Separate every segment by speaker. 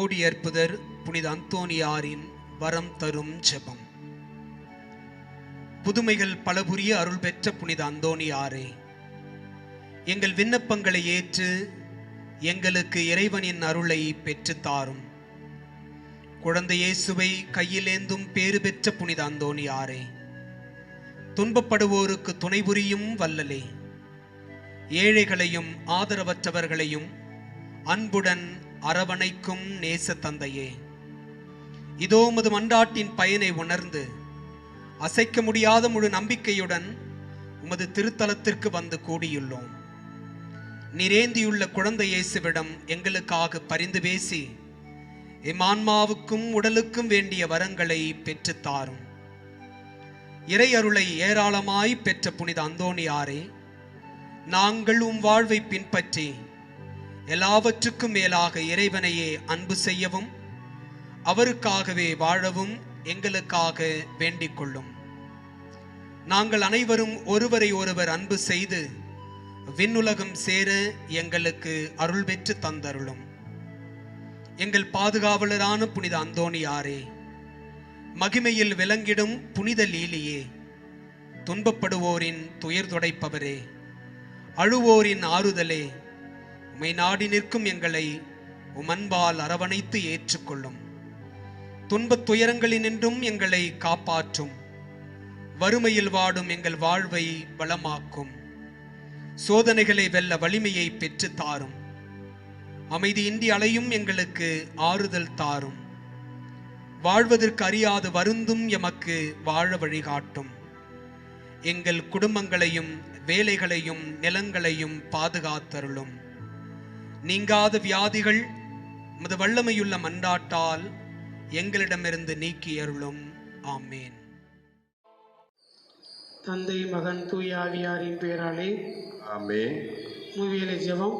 Speaker 1: முன்னோடி அற்புதர் புனித அந்தோணியாரின் வரம் தரும் ஜெபம். புதுமைகள் பல புரிய அருள் பெற்ற புனித அந்தோணியாரே, எங்கள் விண்ணப்பங்களை ஏற்று எங்களுக்கு இறைவனின் அருளை பெற்றுத்தாரும். குழந்தை இயேசுவை கையிலேந்தும் பேறு பெற்ற புனித அந்தோணியாரே, துன்பப்படுவோருக்கு துணை புரியும் வல்லலே, ஏழைகளையும் ஆதரவற்றவர்களையும் அன்புடன் அரவணைக்கும் நேச தந்தையே, இதோ உமது மன்றாட்டின் பயனை உணர்ந்து அசைக்க முடியாத முழு நம்பிக்கையுடன் உமது திருத்தலத்திற்கு வந்து கூடியுள்ளோம். நிறைந்தியுள்ள குழந்தை இயேசுவிடம் எங்களுக்காக பரிந்து பேசி எம்மான்மாவுக்கும் உடலுக்கும் வேண்டிய வரங்களை பெற்றுத்தாரும். இறை அருளை ஏராளமாய் பெற்ற புனித அந்தோணியாரே, நாங்கள் உம் வாழ்வை பின்பற்றி எல்லாவற்றுக்கும் மேலாக இறைவனையே அன்பு செய்யவும் அவருக்காகவே வாழவும் எங்களுக்காக வேண்டிக் கொள்ளும். நாங்கள் அனைவரும் ஒருவரை ஒருவர் அன்பு செய்து விண்ணுலகம் சேர எங்களுக்கு அருள் பெற்று தந்தருளும். எங்கள் பாதுகாவலரான புனித அந்தோணியாரே, மகிமையில் விளங்கிடும் புனித லீலியே, துன்பப்படுவோரின் துயர் துடைப்பவரே, அழுவோரின் ஆறுதலே, உம்மை நாடி நிற்கும் எங்களை உம் அன்பால் அரவணைத்து ஏற்றுக்கொள்ளும். துன்பத் துயரங்களினின்றும் எங்களை காப்பாற்றும். வறுமையில் வாடும் எங்கள் வாழ்வை வளமாக்கும். சோதனைகளை வெல்ல வலிமையை பெற்று தாரும். அமைதியின்றி அலையும் எங்களுக்கு ஆறுதல் தாரும். வாழ்வதற்கு அறியாது வருந்தும் எமக்கு வாழ வழிகாட்டும். எங்கள் குடும்பங்களையும் வேலைகளையும் நிலங்களையும் பாதுகாத்தருளும். நீங்காத வியாதிகள் உமது வல்லமையுள்ள மன்றாட்டால் எங்களிடமிருந்து நீக்கி அருளும். ஆமேன்.
Speaker 2: தந்தை மகன் தூய ஆவியாரின் பெயராலே
Speaker 3: ஆமென்.
Speaker 2: மூவியலை ஜெபம்.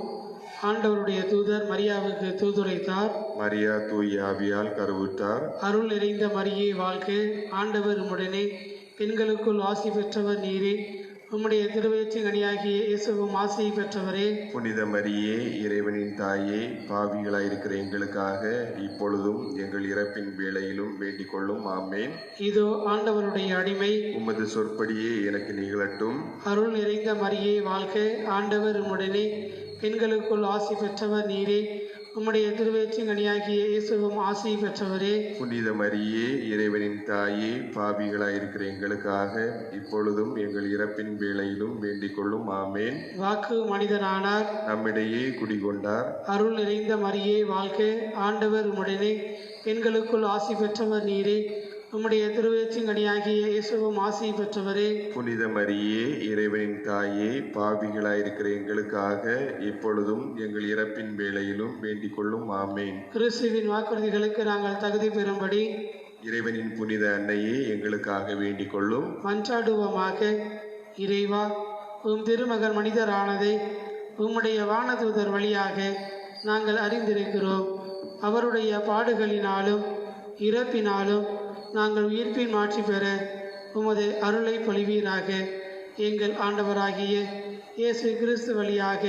Speaker 2: ஆண்டவருடைய தூதர் மரியாவுக்கு தூதுரைத்தார்.
Speaker 3: மரியா தூய ஆவியால் கருவுற்றார்.
Speaker 2: அருள் நிறைந்த மரியே வாழ்க, ஆண்டவர் உம்முடனே, பெண்களுக்குள் ஆசி பெற்றவர் நீரே, உம்முடைய திருவயிற்றின் கனியாகிய இயேசுவும் ஆசி பெற்றவரே.
Speaker 3: புனித மரியே, இறைவனின் தாயே, பாவிகளாயிருக்கிற எங்களுக்காக இப்பொழுதும் எங்கள் இறப்பின் வேளையிலும் வேண்டிக் கொள்ளும். ஆமேன்.
Speaker 2: இதோ ஆண்டவருடைய அடிமை,
Speaker 3: உமது சொற்படியே எனக்கு நிகழட்டும்.
Speaker 2: அருள் நிறைந்த மரியே வாழ்க, ஆண்டவர் உம்முடனே, பெண்களுக்குள் ஆசி பெற்றவர் நீரே, உம்முடைய திருவயிற்றின் கனியாகிய இயேசுவும் ஆசி பெற்றவரே.
Speaker 3: புனித மரியே, இறைவனின் தாயே, பாவிகளாயிருக்கிற எங்களுக்காக இப்பொழுதும் எங்கள் இறப்பின் வேளையிலும் வேண்டிக் கொள்ளும். ஆமேன்.
Speaker 2: வாக்கு மனிதனானார்,
Speaker 3: நம்மிடையே குடிகொண்டார்.
Speaker 2: அருள் நிறைந்த மரியே வாழ்க, ஆண்டவர் உம்முடனே, பெண்களுக்குள் ஆசி பெற்றவர் நீரே, உம்முடைய திருவயிற்றின் கனியாகிய இயேசுவும் ஆசி பெற்றவரே.
Speaker 3: புனித மரியே, இறைவனின் தாயே, பாவிகளாயிருக்கிற எங்களுக்காக இப்பொழுதும் எங்கள் இறப்பின் வேளையிலும் வேண்டிக் கொள்ளும். ஆமேன்.
Speaker 2: கிறிஸ்துவின் வாக்குறுதிகளுக்கு நாங்கள் தகுதி பெறும்படி
Speaker 3: இறைவனின் புனித அன்னையே எங்களுக்காக வேண்டிக் கொள்ளும்.
Speaker 2: மன்றாடுவோமாக. இறைவா, உம் திருமகன் மனிதரானதை உம்முடைய வானதூதர் வழியாக நாங்கள் அறிந்திருக்கிறோம். அவருடைய பாடுகளினாலும் இறப்பினாலும் நாங்கள் உயிர்ப்பின் மாற்றி பெற உமது அருளை பொழிவீராக. எங்கள் ஆண்டவராகிய இயேசு கிறிஸ்து வழியாக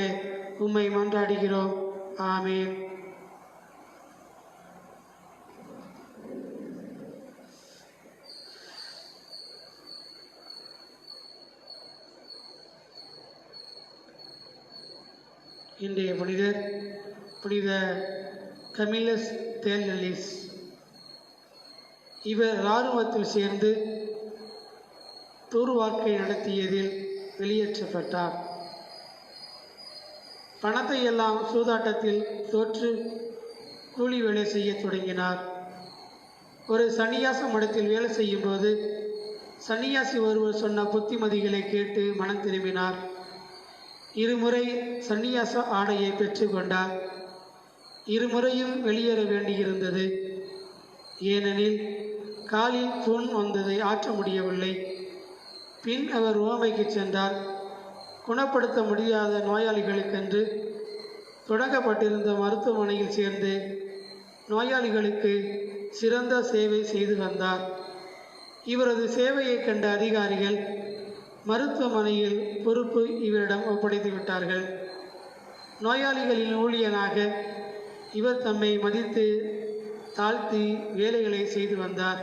Speaker 2: உம்மை மன்றாடுகிறோம். ஆமேன். இன்றைய புனிதர் புனித கமிலஸ் தேலலிஸ். இவர் இராணுவத்தில் சேர்ந்து தூர் வாழ்க்கை நடத்தியதில் வெளியேற்றப்பட்டார். பணத்தை எல்லாம் சூதாட்டத்தில் தோற்று கூலி வேலை செய்ய தொடங்கினார். ஒரு சன்னியாச மடத்தில் வேலை செய்யும்போது சன்னியாசி ஒருவர் சொன்ன புத்திமதிகளை கேட்டு மனம் திரும்பினார். இருமுறை சன்னியாச ஆடையை பெற்றுக்கொண்டார். இருமுறையும் வெளியேற வேண்டியிருந்தது. ஏனெனில் காலில் புண் வந்ததை ஆற்ற முடியவில்லை. பின் அவர் உவமைக்கு சென்றார். குணப்படுத்த முடியாத நோயாளிகளுக்கென்று தொடங்கப்பட்டிருந்த மருத்துவமனையில் சேர்ந்து நோயாளிகளுக்கு சிறந்த சேவை செய்து வந்தார். இவரது சேவையை கண்ட அதிகாரிகள் மருத்துவமனையில் பொறுப்பு இவரிடம் ஒப்படைத்து விட்டார்கள். நோயாளிகளின் ஊழியனாக இவர் தம்மை மதித்து தாழ்த்தி வேலைகளை செய்து வந்தார்.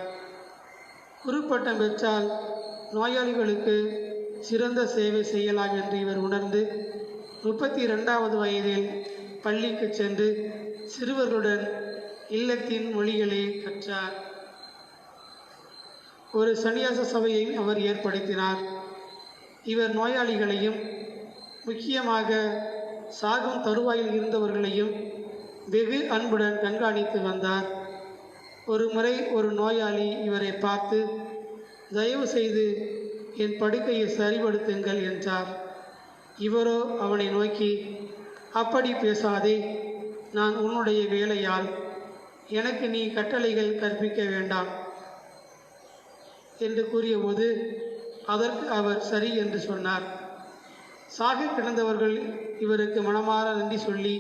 Speaker 2: குருப்பட்டம் பெற்றால் நோயாளிகளுக்கு சிறந்த சேவை செய்யலாம் என்று இவர் உணர்ந்து 32வது வயதில் பள்ளிக்கு சென்று சிறுவர்களுடன் இல்லத்தின் மொழிகளை கற்றார். ஒரு சன்னியாச சபையை அவர் ஏற்படுத்தினார். இவர் நோயாளிகளையும் முக்கியமாக சாகும் தருவாயில் இருந்தவர்களையும் வெகு அன்புடன் கண்காணித்து வந்தார். ஒரு முறை ஒரு நோயாளி இவரை பார்த்து, தயவு செய்து என் படுக்கையை சரிபடுத்துங்கள் என்றார். இவரோ அவனை நோக்கி, அப்படி பேசாதே, நான் உன்னுடைய வேலையால், எனக்கு நீ கட்டளைகள் கற்பிக்க வேண்டாம் என்று கூறியபோது அதற்கு அவர் சரி என்று சொன்னார். சாக கிடந்தவர்கள் இவருக்கு மனமாற நன்றி சொல்லி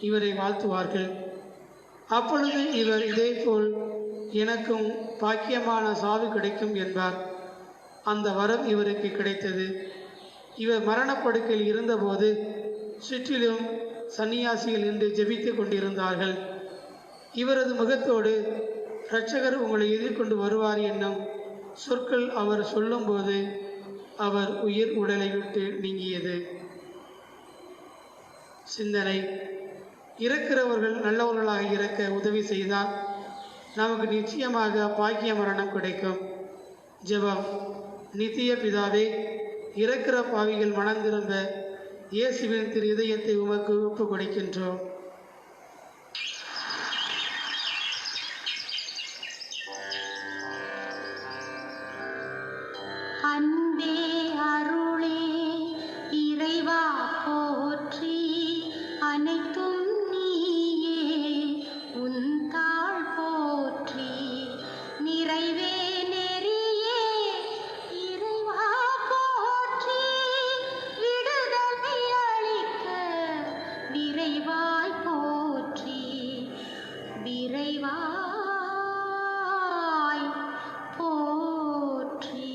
Speaker 2: இவரை வாழ்த்துவார்கள். அப்பொழுது இவர் இதேபோல் எனக்கும் பாக்கியமான சாவு கிடைக்கும் என்பார். அந்த வரம் இவருக்கு கிடைத்தது. இவர் மரணப்படுக்கையில் இருந்தபோது சுற்றிலும் சன்னியாசிகள் நின்று ஜெபித்து கொண்டிருந்தார்கள். இவரது முகத்தோடு இரட்சகர் உங்களை எதிர்கொண்டு வருவார் என்னும் சொற்கள் அவர் சொல்லும்போது அவர் உயிர் உடலை விட்டு நீங்கியது. சிந்தனை: இறக்கிறவர்கள் நல்லவர்களாக இறக்க உதவி செய்தால் நமக்கு நிச்சயமாக பாக்கிய மரணம் கிடைக்கும். ஜெபம்: நித்திய பிதாவே, இறக்கிற பாவிகள் மனம் திரும்ப இயேசுவின் திரு இதயத்தை உமக்கு ஒப்புக் கொடுக்கின்றோம்.
Speaker 4: அன்பே அருளே இறைவா போற்றி, அனைத்தும் நீயே உன் தாள் போற்றி. நிறைவே நெறியே இறைவா போற்றி, விடுதலை அளிக்க விரைவாய் போற்றி, விரைவாய் போற்றி.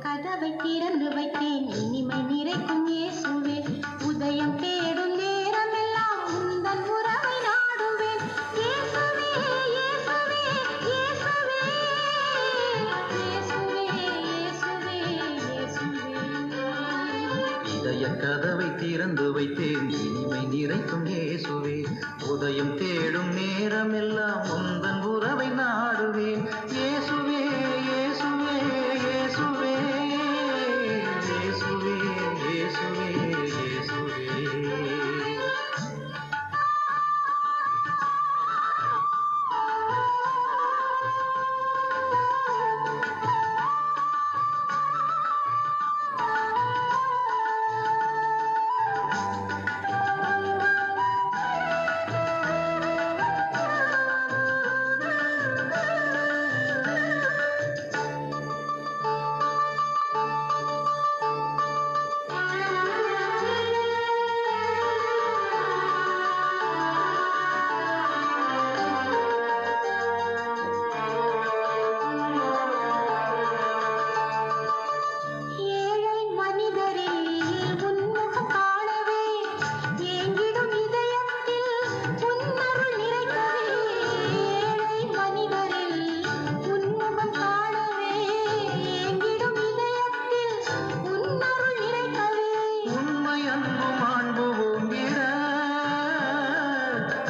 Speaker 5: கதவை திறந்து வைத்தேன், இனிமை நிறைக்கும் இயேசுவே. உதயம் தேடும் நேரமெல்லாம் உந்தன் உறவை நாடுவேன். இயேசுவே இயேசுவே இயேசுவே இயேசுவே இயேசுவே இயேசுவே.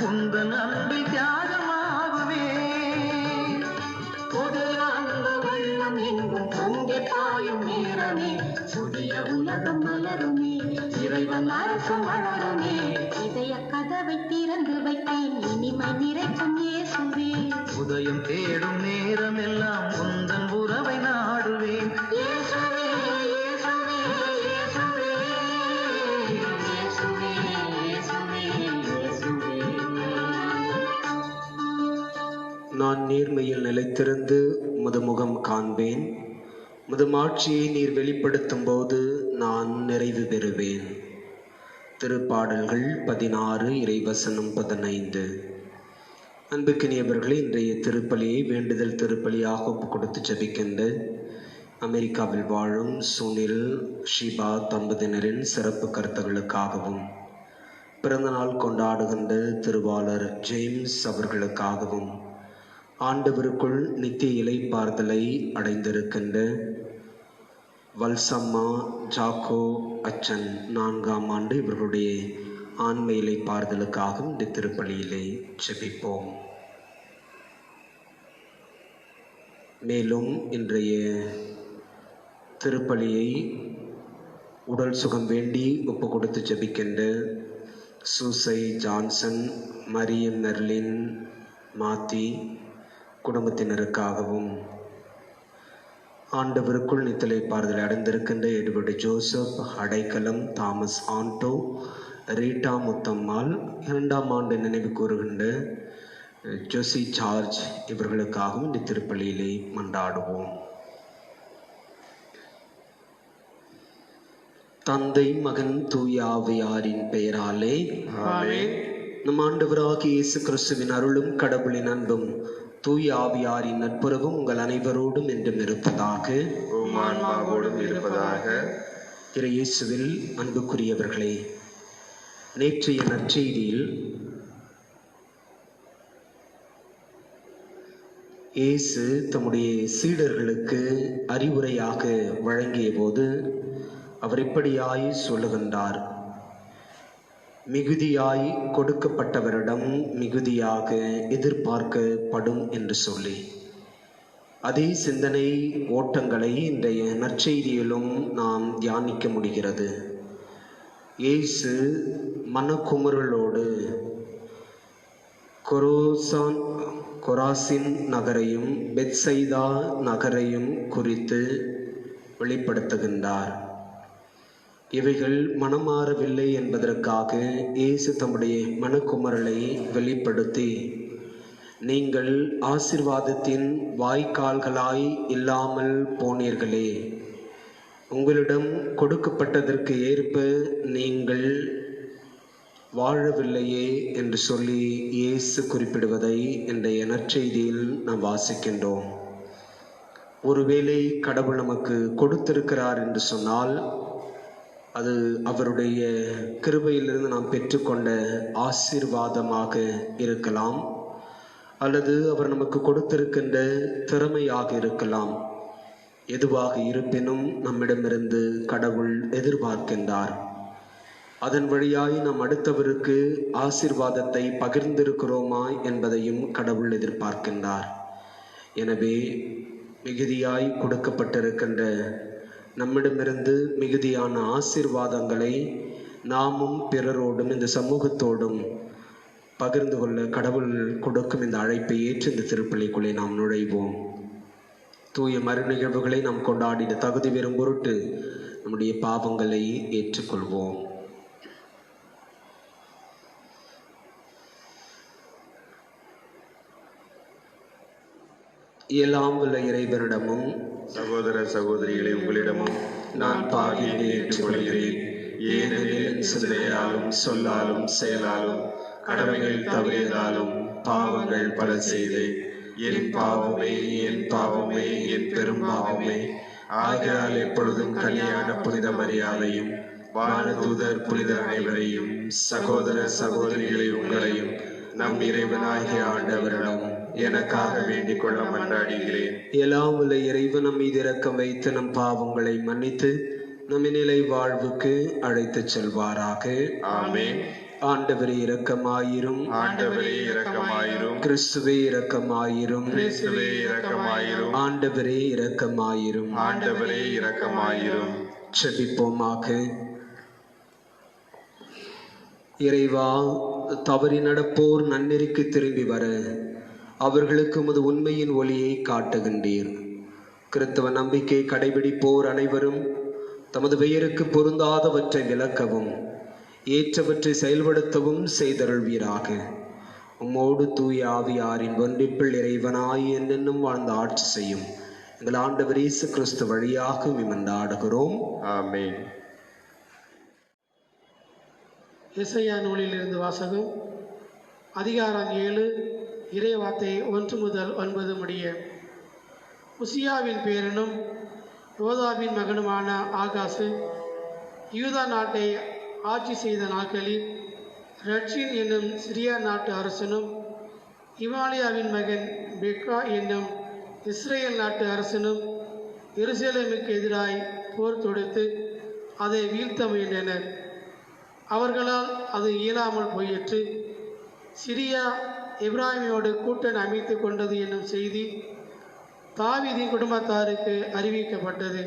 Speaker 5: உந்தன் அன்பை தியாகமாகுவே. புதிய அந்த வெள்ளம் எங்கும் பொங்கி பாயும் நேரமே, புதிய உலகம் மலருமே, இறைவன் அரசு வளருமே.
Speaker 4: இதய கதவை திறந்து வைத்தேன், இனிமை நிறைக்கும் இயேசுவே.
Speaker 5: உதயம் தேடும் நேரமெல்லாம் உந்தன் உறவை நாடுவேன்.
Speaker 4: இயேசுவே இயேசுவே இயேசுவே
Speaker 6: நேர்மையில் நிலைத்திருந்து உமது முகம் காண்பேன். உமது மாட்சியை நீர் வெளிப்படுத்தும் போது நான் நிறைவு பெறுவேன். திருப்பாடல்கள் 16 இறைவசனம் 15. அன்புக்கினியவர்களே, இன்றைய திருப்பலியை வேண்டுதல் திருப்பலியாக ஒப்பு கொடுத்து ஜெபிக்கின்ற அமெரிக்காவில் வாழும் சுனில் ஷிபா தம்பதியினரின் சிறப்பு கருத்துகளுக்காகவும், பிறந்தநாள் கொண்டாடுகின்ற திருவாளர் ஜேம்ஸ் அவர்களுக்காகவும், ஆண்டவருக்குள் நித்திய இளைப்பாறுதலை அடைந்திருக்கின்ற வல்சம்மா ஜாக்கோ அச்சன் 4ஆம் ஆண்டு இவர்களுடைய ஆன்ம இளைப்பாறுதலுக்காகவும் இந்த திருப்பலியிலே ஜெபிப்போம். மேலும் இன்றைய திருப்பலியை உடல் சுகம் வேண்டி ஒப்பு கொடுத்து ஜெபிக்கின்ற சூசை ஜான்சன், மரியம் மெர்லின் மாத்தி குடும்பத்தினருக்காகவும், ஆண்டவருக்குள் நித்திலை பாறுதலை அடைந்திருக்கின்ற எட்வர்டு ஜோசப், அடைக்கலம் தாமஸ் ஆண்டோ, ரீட்டா முத்தம்மாள், 2ஆம் ஆண்டு நினைவு கூறுகின்ற ஜோசி ஜார்ஜ் இவர்களுக்காகவும் இந்த திருப்பலியிலே மன்றாடுவோம். தந்தை மகன் தூய ஆவியாரின் பெயராலே
Speaker 3: ஆமென்.
Speaker 6: நம் ஆண்டவராகிய இயேசு கிறிஸ்துவின் அருளும் கடவுளின் அன்பும் தூய ஆவியாரின் நட்புறவும் உங்கள் அனைவரோடும் என்றும் இருப்பதாக.
Speaker 3: உம் ஆன்மாவோடும் இருப்பதாக.
Speaker 6: திரு இயேசுவில் அன்புக்குரியவர்களே, நேற்றைய நற்செய்தியில் இயேசு தம்முடைய சீடர்களுக்கு அறிவுரையாக வழங்கிய போது அவர் இப்படியாய் சொல்லுகின்றார்: மிகுதியாய் கொடுக்கப்பட்டவரிடம் மிகுதியாக எதிர்பார்க்கப்படும் என்று சொல்லி, அதே சிந்தனை ஓட்டங்களை இன்றைய நற்செய்தியிலும் நாம் தியானிக்க முடிகிறது. இயேசு மனக்குமுறலோடு கொராசின் நகரையும் பெத்சைதா நகரையும் குறித்து வெளிப்படுத்துகின்றார். இவைகள் மனமாறவில்லை என்பதற்காக இயேசு தம்முடைய மனக்குமரலை வெளிப்படுத்தி, நீங்கள் ஆசீர்வாதத்தின் வாய்க்கால்களாய் இல்லாமல் போனீர்களே, உங்களிடம் கொடுக்கப்பட்டதற்கு ஏற்ப நீங்கள் வாழவில்லையே என்று சொல்லி இயேசு குறிப்பிடுவதை இன்றைய நற்செய்தியில் நாம் வாசிக்கின்றோம். ஒருவேளை கடவுள் நமக்கு கொடுத்திருக்கிறார் என்று சொன்னால் அது அவருடைய கிருபையிலிருந்து நாம் பெற்றுக்கொண்ட ஆசீர்வாதமாக இருக்கலாம், அல்லது அவர் நமக்கு கொடுத்திருக்கின்ற திறமையாக இருக்கலாம். எதுவாக இருப்பினும் நம்மிடமிருந்து கடவுள் எதிர்பார்க்கின்றார். அதன் வழியாய் நாம் அடுத்தவருக்கு ஆசீர்வாதத்தை பகிர்ந்திருக்கிறோமா என்பதையும் கடவுள் எதிர்பார்க்கின்றார். எனவே மிகுதியாய் கொடுக்கப்பட்டிருக்கின்ற நம்மிடமிருந்து மிகுதியான ஆசீர்வாதங்களை நாமும் பிறரோடும் இந்த சமூகத்தோடும் பகிர்ந்து கொள்ள கடவுள் கொடுக்கும் இந்த அழைப்பை ஏற்று இந்த திருப்பலிக்குள்ளே நாம் நுழைவோம். தூய மறு நிகழ்வுகளை நாம் கொண்டாடின தகுதி பெறும் பொருட்டு நம்முடைய பாவங்களை ஏற்றுக்கொள்வோம். எல்லாம் உள்ள இறைவனிடமும்
Speaker 3: சகோதர சகோதரிகளை உங்களிடமும் நான் பாவியை ஏற்றுக்கொள்கிறேன். ஏனெனில் என் சிந்தையாலும் சொல்லாலும் செயலாலும் கடமைகள் தவறியதாலும் பாவங்கள் பல செய்தேன். என் பாவமே என் பாவமே என் பெரும் பாவமே. ஆகையால் எப்பொழுதும் கல்யாண புனித மரியாதையும் வானதூதர் புனித அனைவரையும் சகோதர சகோதரிகளை உங்களையும் நம் இறைவனாகிய ஆண்டவரிடம் எனக்காக வேண்டிக் கொள்ள மன்றாடுகிறேன்.
Speaker 6: எல்லாம் உள்ள இறைவன் நம் மீது இரக்கம் வைத்து நம் பாவங்களை மன்னித்து நம்மை நிலை வாழ்வுக்கு அழைத்துச் செல்வாராக.
Speaker 3: ஆமென்.
Speaker 6: ஆண்டவரே இரக்கமாயிரும்.
Speaker 3: ஆண்டவரே இரக்கமாயிரும்.
Speaker 6: கிறிஸ்துவே இரக்கமாயிரும்.
Speaker 3: கிறிஸ்துவே இரக்கமாயிரும்.
Speaker 6: ஆண்டவரே இரக்கமாயிரும்.
Speaker 3: ஆண்டவரே இரக்கமாயிரும்.
Speaker 6: ஜெபிப்போமாக. இறைவா, தவறி நடப்போர் நன்னெறிக்கு திரும்பி வர அவர்களுக்கு உமது உண்மையின் ஒளியை காட்டுகின்றீர். கிறிஸ்தவ நம்பிக்கை கடைபிடிப்போர் அனைவரும் தமது பெயருக்கு பொருந்தாதவற்றை விலக்கவும் ஏற்றவற்றை செயல்படுத்தவும் செய்தருள்வீராக. உம்மோடு தூய ஆவியாரின் ஒன்றிப்பில் இறைவனாய் என்றென்னும் வாழ்ந்து ஆட்சி செய்யும் எங்கள் ஆண்டவர் இயேசு கிறிஸ்து வழியாக மன்றாடுகிறோம்.
Speaker 3: ஆமென்.
Speaker 2: எசையா நூலிலிருந்து வாசகம். அதிகாரம் 7, இறைவார்த்தை 1 முதல் 9 முடிய. உசியாவின் பேரனும் யோதாவின் மகனுமான ஆகாசு யூதா நாட்டை ஆட்சி செய்த நாட்களில் ரட்சின் என்னும் சிரியா நாட்டு அரசனும் இமாலியாவின் மகன் பெக்கா என்னும் இஸ்ரேல் நாட்டு அரசனும் எருசலேமுக்கு எதிராய் போர் தொடுத்து அதை வீழ்த்த முயன்றனர். அவர்களால் அது இயலாமல் போயிற்று. சிரியா எப்ராஹிமோடு கூட்டணி அமைத்து கொண்டது என்னும் செய்தி தாவீதின் குடும்பத்தாருக்கு அறிவிக்கப்பட்டது.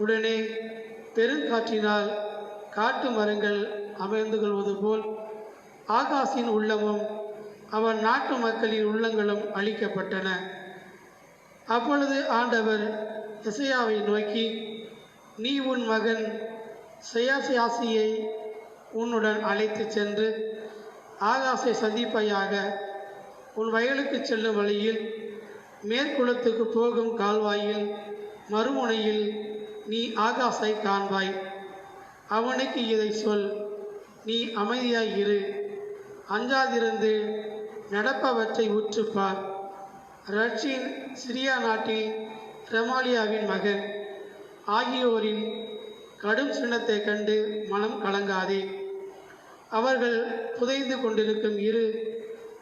Speaker 2: உடனே பெருங்காற்றினால் காட்டு மரங்கள் அமர்ந்து கொள்வது போல் ஆகாசின் உள்ளமும் அவன் நாட்டு மக்களின் உள்ளங்களும் அழிக்கப்பட்டன. அப்பொழுது ஆண்டவர் எசையாவை நோக்கி, நீ உன் மகன் செயாசியாசியை உன்னுடன் அழைத்து சென்று ஆகாசை சந்திப்பாயாக. உன் வயலுக்கு செல்லும் வழியில் மேற்குளத்துக்கு போகும் கால்வாயில் மறுமுனையில் நீ ஆகாசை காண்பாய். அவனுக்கு இதை சொல், நீ அமைதியாய் இரு, அஞ்சாதிருந்து நடப்பவற்றை உற்றுப்பார். ரட்சின் சிரியா நாட்டில் ரெமாலியாவின் மகன் ஆகியோரின் கடும் சின்னத்தை கண்டு மனம் கலங்காதே. அவர்கள் புதைந்து கொண்டிருக்கும் இரு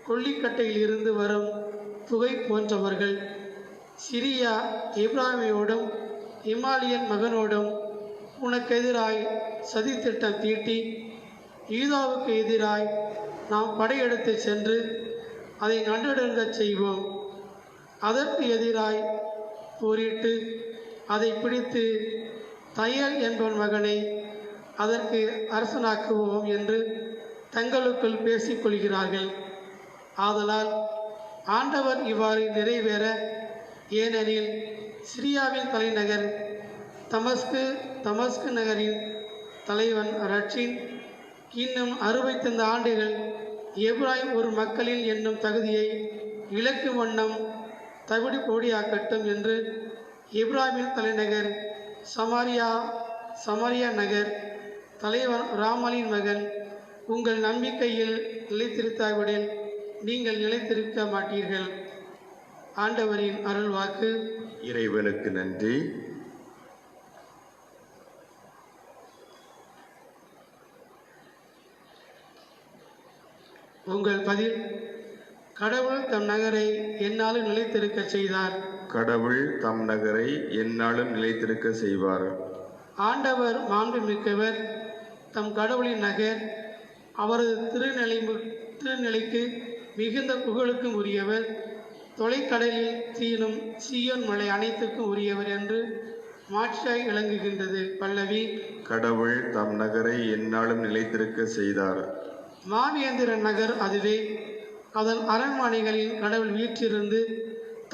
Speaker 2: கொல்லிக்கட்டையில் இருந்து வரும் புகை போன்றவர்கள். சிரியா எப்ராஹிமோடும் இமாலியன் மகனோடும் உனக்கு எதிராய் சதித்திட்டம் தீட்டி யூதாவுக்கு எதிராய் நாம் படையெடுத்து சென்று அதை நடுநடுங்கச் செய்வோம். அதற்கு எதிராய் போரிட்டு அதை பிடித்து தையல் என்பவன் மகனை அதற்கு அரசனாக்குவோம் என்று தங்களுக்குள் பேசிக்கொள்கிறார்கள். ஆதலால் ஆண்டவர் இவ்வாறு நிறைவேற, ஏனெனில் சிரியாவின் தலைநகர் தமஸ்கு நகரின் தலைவன் ரட்சின் இன்னும் 65 ஆண்டுகள் எப்ராஹிம் ஒரு மக்களில் என்னும் தகுதியை இழக்கும் வண்ணம் தவிடு பொடியாக்கட்டும் என்று எப்ராஹிமின் தலைநகர் சமாரியா நகர் தலைவன் ராமலின் மகன் உங்கள் நம்பிக்கையில் நிலைத்திருத்தாவிடில் நீங்கள் நிலைத்திருக்க மாட்டீர்கள். ஆண்டவரின் அருள்வாக்கு.
Speaker 3: இறைவனுக்கு நன்றி.
Speaker 2: உங்கள் பதில். கடவுள் தம் நகரை எந்நாளும் நிலைத்திருக்க செய்தார்.
Speaker 3: கடவுள் தம் நகரை எந்நாளும் நிலைத்திருக்க செய்வார்.
Speaker 2: ஆண்டவர் மாண்புமிக்கவர். தம் கடவுளின் நகர் அவரது திருநிலைக்கு மிகுந்த புகழுக்கும் உரியவர். தொலைக்கடலில் தீனும் சீயோன் மலை அனைத்துக்கும் உரியவர் என்று மாட்சியாய் விளங்குகின்றது. பல்லவி.
Speaker 3: கடவுள் தம் நகரை எந்நாளும் நிலைத்திருக்க செய்தார்.
Speaker 2: மாவேந்திர நகர் அதுவே. அதன் அரண்மனைகளில் கடவுள் வீற்றிருந்து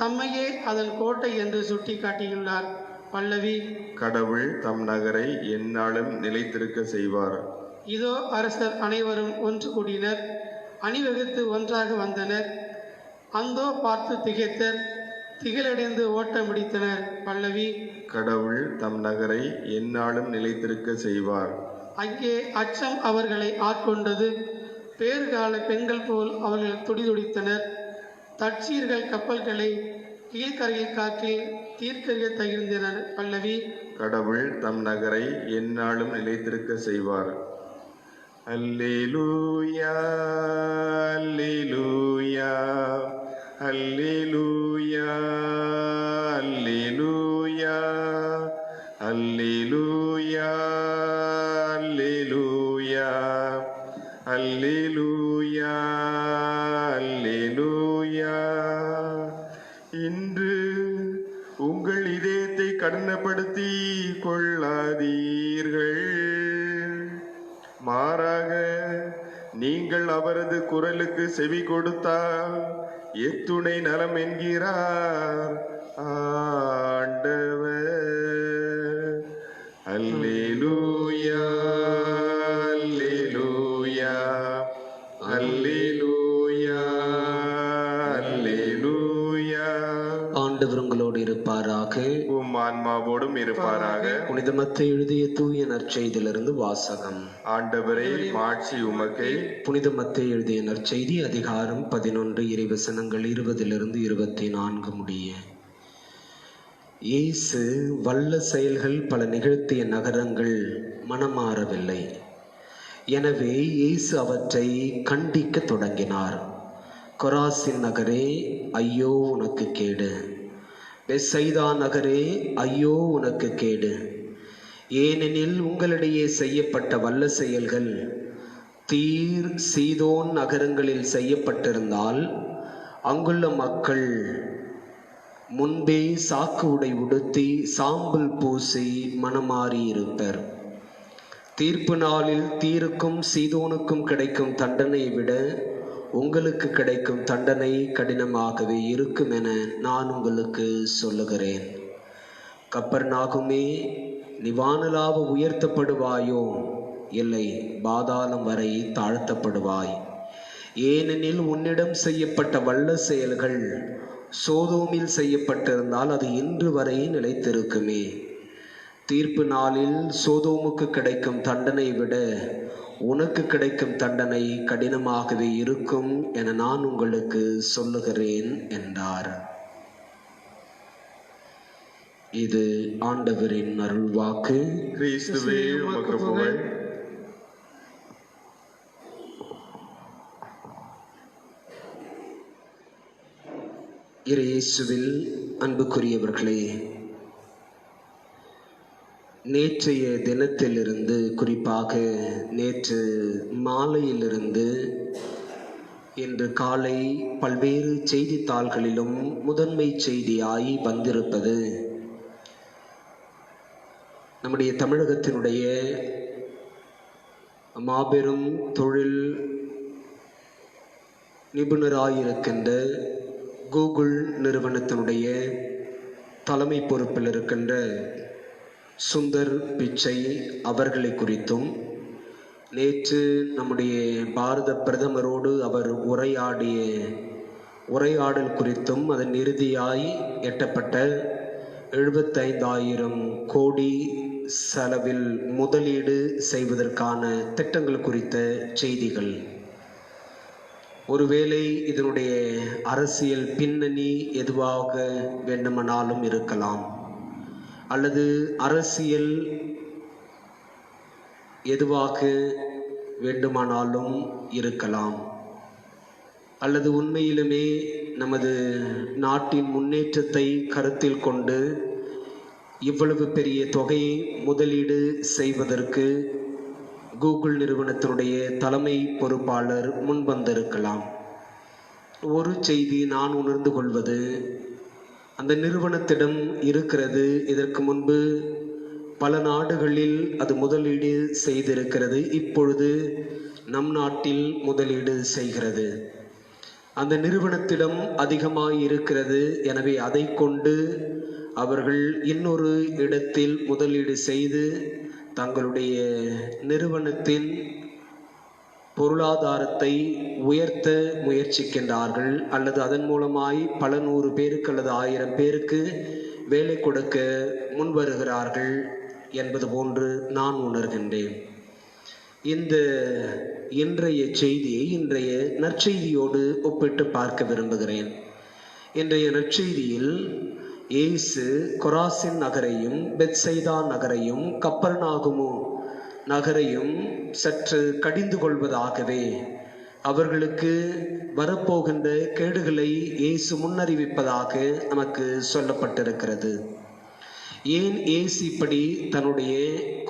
Speaker 2: தம்மையே அதன் கோட்டை என்று சுட்டி காட்டியுள்ளார். பல்லவி.
Speaker 3: கடவுள் தம் நகரை எந்நாளும் நிலைத்திருக்க செய்வார்.
Speaker 2: இதோ அரசர் அனைவரும் ஒன்று கூடினர், அணிவகுத்து ஒன்றாக வந்தனர். அந்தோ பார்த்து திகைத்தர், திகழடைந்து ஓட்டம் முடித்தனர். பல்லவி.
Speaker 3: கடவுள் தம் நகரை எந்நாளும் நிலைத்திருக்க செய்வார்.
Speaker 2: அங்கே அச்சம் அவர்களை ஆட்கொண்டது. பேறுகால பெண்கள் போல் அவர்கள் துடிதுடித்தனர். தட்சீர்கள் கப்பல்களை கீழ்கரையில் காற்றில் தீர்க்கரிய தகிர்ந்தனர். பல்லவி.
Speaker 3: கடவுள் தம் நகரை எந்நாளும் நிலைத்திருக்க செய்வார். அல்லேலூயா அல்லேலூயா அல்லேலூயா அல்லேலூயா அல்லேலூயா அல்லேலூயா அல்லேலூயா அல்லேலூயா. இன்று உங்கள் இதயத்தை கடினப்படுத்தி கொள்ளாதீர்கள். மாறாக நீங்கள் அவரது குரலுக்கு செவி கொடுத்தால் எத்துணை நலம் என்கிறார் ஆண்டவர். அல்லேலூயா அல்லேலூயா அல்லேலூயா
Speaker 6: ஆண்டவர் உங்களோடு இருப்பாராக.
Speaker 3: உம் ஆன்மாவோடும் இருப்பாராக.
Speaker 6: புனித மத்தேயு எழுதிய தூய நற்செய்தியிலிருந்து வாசகம்.
Speaker 3: ஆண்டவரே மாட்சி உமக்கே.
Speaker 6: புனித மத்தேயு எழுதிய நற்செய்தி அதிகாரம் 11 இறைவசனங்கள் 20-24 முடிய. இயேசு வல்ல செயல்கள் பல நிகழ்த்திய நகரங்கள் மனமாறவில்லை. எனவே இயேசு அவற்றை கண்டிக்க தொடங்கினார். கொராசின் நகரே, ஐயோ உனக்கு கேடு! பெத்சைதா நகரே, ஐயோ உனக்கு கேடு! ஏனெனில் உங்களிடையே செய்யப்பட்ட வல்ல செயல்கள் தீர் சீதோன் நகரங்களில் செய்யப்பட்டிருந்தால் அங்குள்ள மக்கள் முன்பே சாக்கு உடை உடுத்தி சாம்பல் பூசி மனமாறி இருப்பர். தீர்ப்பு நாளில் தீருக்கும் சீதோனுக்கும் கிடைக்கும் தண்டனை விட உங்களுக்கு கிடைக்கும் தண்டனை கடினமாகவே இருக்கும் என நான் உங்களுக்கு சொல்லுகிறேன். கப்பர்நாகுமே, நீ வானளாவ உயர்த்தப்படுவாயோ? இல்லை, பாதாளம் வரை தாழ்த்தப்படுவாய். ஏனெனில் உன்னிடம் செய்யப்பட்ட வல்ல செயல்கள் சோதோமில் செய்யப்பட்டிருந்தால் அது இன்று வரை நிலைத்திருக்குமே. தீர்ப்பு நாளில் சோதோமுக்கு கிடைக்கும் தண்டனை விட உனக்கு கிடைக்கும் தண்டனை கடினமாகவே இருக்கும் என நான் உங்களுக்கு சொல்லுகிறேன் என்றார். இது ஆண்டவரின் அருள்வாக்கு.
Speaker 3: கிறிஸ்துவே உமக்கு புகழ்.
Speaker 6: இயேசுவில் அன்புக்குரியவர்களே, நேற்றைய தினத்திலிருந்து, குறிப்பாக நேற்று மாலையிலிருந்து இன்று காலை பல்வேறு செய்தித்தாள்களிலும் முதன்மை செய்தியாய் வந்திருப்பது நம்முடைய தமிழகத்தினுடைய மாபெரும் தொழில் நிபுணராயிருக்கின்ற கூகுள் நிறுவனத்தினுடைய தலைமை பொறுப்பில் இருக்கின்ற சுந்தர் பிச்சை அவர்களை குறித்தும், நேற்று நம்முடைய பாரத பிரதமரோடு அவர் உரையாடல் குறித்தும், அதன் இறுதியாய் எட்டப்பட்ட 75,000 கோடி செலவில் முதலீடு செய்வதற்கான திட்டங்கள் குறித்த செய்திகள். ஒருவேளை இதனுடைய அரசியல் பின்னணி எதுவாக வேண்டுமானாலும் இருக்கலாம், அல்லது அரசியல் எதுவாக வேண்டுமானாலும் இருக்கலாம், அல்லது உண்மையிலுமே நமது நாட்டின் முன்னேற்றத்தை கருத்தில் கொண்டு இவ்வளவு பெரிய தொகையை முதலீடு செய்வதற்கு கூகுள் நிறுவனத்தினுடைய தலைமை பொறுப்பாளர் முன்வந்திருக்கலாம். ஒரு செய்தி நான் உணர்ந்து கொள்வது, அந்த நிறுவனத்திடம் இருக்கிறது. இதற்கு முன்பு பல நாடுகளில் அது முதலீடு செய்திருக்கிறது. இப்பொழுது நம் நாட்டில் முதலீடு செய்கிறது. அந்த நிறுவனத்திடம் அதிகமாக இருக்கிறது. எனவே அதை கொண்டு அவர்கள் இன்னொரு இடத்தில் முதலீடு செய்து தங்களுடைய நிறுவனத்தின் பொருளாதாரத்தை உயர்த்த முயற்சிக்கின்றார்கள், அல்லது அதன் மூலமாய் பல 100 பேருக்கு அல்லது 1000 பேருக்கு வேலை கொடுக்க முன்வருகிறார்கள் என்பது போன்று நான் உணர்கின்றேன். இந்த இன்றைய செய்தியை இன்றைய நற்செய்தியோடு ஒப்பிட்டு பார்க்க விரும்புகிறேன். இன்றைய நற்செய்தியில் இயேசு கொராசின் நகரையும் பெத்சைதா நகரையும் கப்பர்நாகுமு நகரையும் சற்று கடிந்து கொள்வதாகவே அவர்களுக்கு வரப்போகின்ற கேடுகளை இயேசு முன்னறிவிப்பதாக நமக்கு சொல்லப்பட்டிருக்கிறது. ஏன் இயேசு இப்படி தன்னுடைய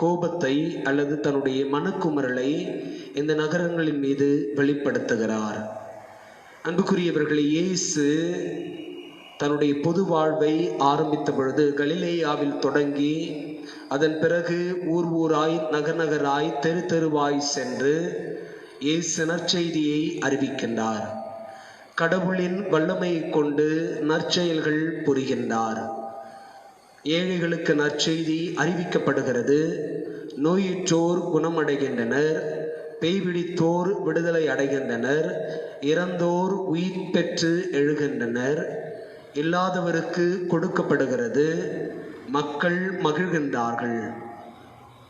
Speaker 6: கோபத்தை அல்லது தன்னுடைய மனக்குமரலை இந்த நகரங்களின் மீது வெளிப்படுத்துகிறார்? அன்புக்குரியவர்களே, இயேசு தன்னுடைய பொது வாழ்வை ஆரம்பித்த பொழுது கலிலேயாவில் தொடங்கி அதன் பிறகு ஊர் ஊராய் நகர் நகராய் தெரு தெருவாய் சென்று இயேசு நற்செய்தியை அறிவிக்கின்றார். கடவுளின் வல்லமை கொண்டு நற்செயல்கள் புரிகின்றார். ஏழைகளுக்கு நற்செய்தி அறிவிக்கப்படுகிறது. நோயுற்றோர் குணமடைகின்றனர், பேய்பிடித்தோர் விடுதலை அடைகின்றனர், இறந்தோர் உயிர் பெற்று எழுகின்றனர், இல்லாதவருக்கு கொடுக்கப்படுகிறது, மக்கள் மகிழ்கின்றார்கள்.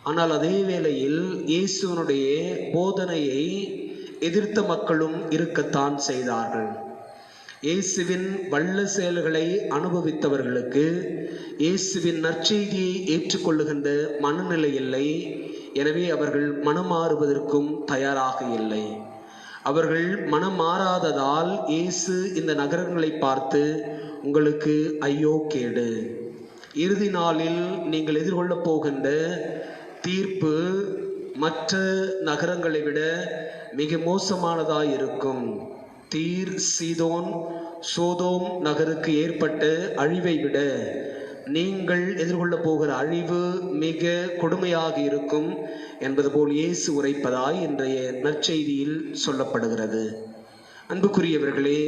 Speaker 6: ஆனால் அதே வேளையில் இயேசுவனுடைய போதனையை எதிர்த்த மக்களும் இருக்கத்தான் செய்தார்கள். இயேசுவின் வல்ல செயல்களை அனுபவித்தவர்களுக்கு இயேசுவின் நற்செய்தியை ஏற்றுக்கொள்ளுகின்ற மனநிலை இல்லை. எனவே அவர்கள் மனம் மாறுவதற்கும் தயாராக இல்லை. அவர்கள் மனம் மாறாததால் இயேசு இந்த நகரங்களை பார்த்து, உங்களுக்கு ஐயோ கேடு, இறுதி நாளில் நீங்கள் எதிர்கொள்ளப் போகின்ற தீர்ப்பு மற்ற நகரங்களை விட மிக மோசமானதாய் இருக்கும். தீர், சீதோன், சோதோம் நகருக்கு ஏற்பட்ட அழிவை விட நீங்கள் எதிர்கொள்ளப் போகிற அழிவு மிக கொடுமையாக இருக்கும் என்பது போல் இயேசு உரைப்பதாய் இன்றைய நற்செய்தியில் சொல்லப்படுகிறது. அன்புக்குரியவர்களே,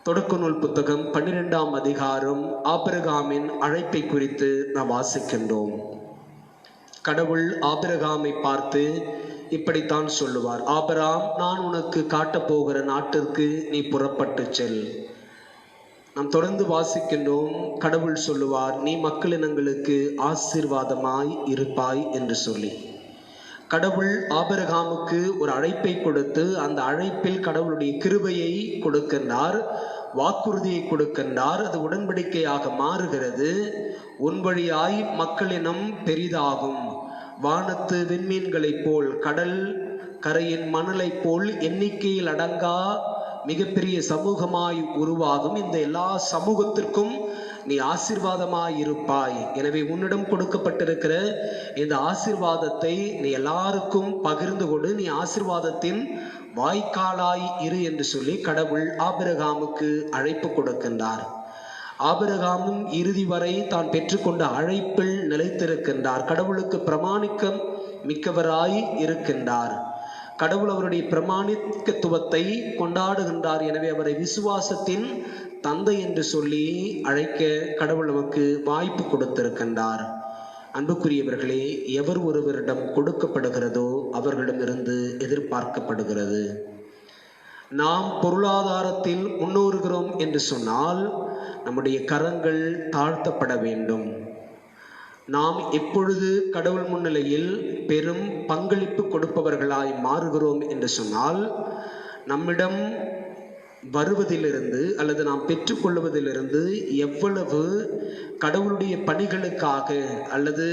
Speaker 6: தொடக்க நூல் புத்தகம் 12ஆம் அதிகாரம் ஆபிரகாமின் அழைப்பை குறித்து நாம் வாசிக்கின்றோம். கடவுள் ஆபிரகாமை பார்த்து இப்படித்தான் சொல்லுவார், ஆபிரகாம், நான் உனக்கு காட்டப்போகிற நாட்டிற்கு நீ புறப்பட்டு செல். நாம் தொடர்ந்து வாசிக்கின்றோம். கடவுள் சொல்லுவார், நீ மக்களினங்களுக்கு ஆசீர்வாதமாய் இருப்பாய் என்று சொல்லி. கடவுள் ஆபிரகாமுக்கு ஒரு அழைப்பை கொடுத்து அந்த அழைப்பில் கடவுளுடைய கிருபையை கொடுக்கின்றார், வாக்குறுதியை கொடுக்கின்றார். அது உடன்படிக்கையாக மாறுகிறது. உன் வழியாய் மக்களினம் பெரிதாகும், வானத்து விண்மீன்களைப் போல், கடல் கரையின் மணலைப் போல் எண்ணிக்கையில் அடங்கா மிகப்பெரிய சமூகமாய் உருவாகும். இந்த எல்லா சமூகத்திற்கும் நீ ஆசீர்வாதமாய் இருப்பாய். எனவே உன்னிடம் கொடுக்கப்பட்டிருக்கிற இந்த ஆசீர்வாதத்தை நீ எல்லாருக்கும் பகிர்ந்து கொடு, நீ ஆசீர்வாதத்தின் வாய்க்காலாய் இரு என்று சொல்லி கடவுள் ஆபிரகாமுக்கு அழைப்பு கொடுக்கின்றார். ஆபிரகாமும் இறுதி வரை தான் பெற்றுக்கொண்ட அழைப்பில் நிலைத்திருக்கின்றார். கடவுளுக்கு பிரமாணிக்கம் மிக்கவராய் இருக்கின்றார். கடவுள் அவருடைய பிரமாணிக்கத்துவத்தை கொண்டாடுகின்றார். எனவே அவரை விசுவாசத்தின் தந்தை என்று சொல்லி அழைக்க கடவுள் நமக்கு வாய்ப்பு கொடுத்திருக்கின்றார். அன்புக்குரியவர்களே, எவர் ஒருவரிடம் கொடுக்கப்படுகிறதோ அவர்களிடமிருந்து எதிர்பார்க்கப்படுகிறது. நாம் பொருளாதாரத்தில் முன்னேறுகிறோம் என்று சொன்னால் நம்முடைய கரங்கள் தாழ்த்தப்பட வேண்டும். நாம் எப்பொழுது கடவுள் முன்னிலையில் பெரும் பங்களிப்பு கொடுப்பவர்களாய் மாறுகிறோம் என்று சொன்னால் நம்மிடம் வருவதிலிருந்து அல்லது நாம் பெற்றுக்கொள்வதிலிருந்து எவ்வளவு கடவுளுடைய பணிகளுக்காக அல்லது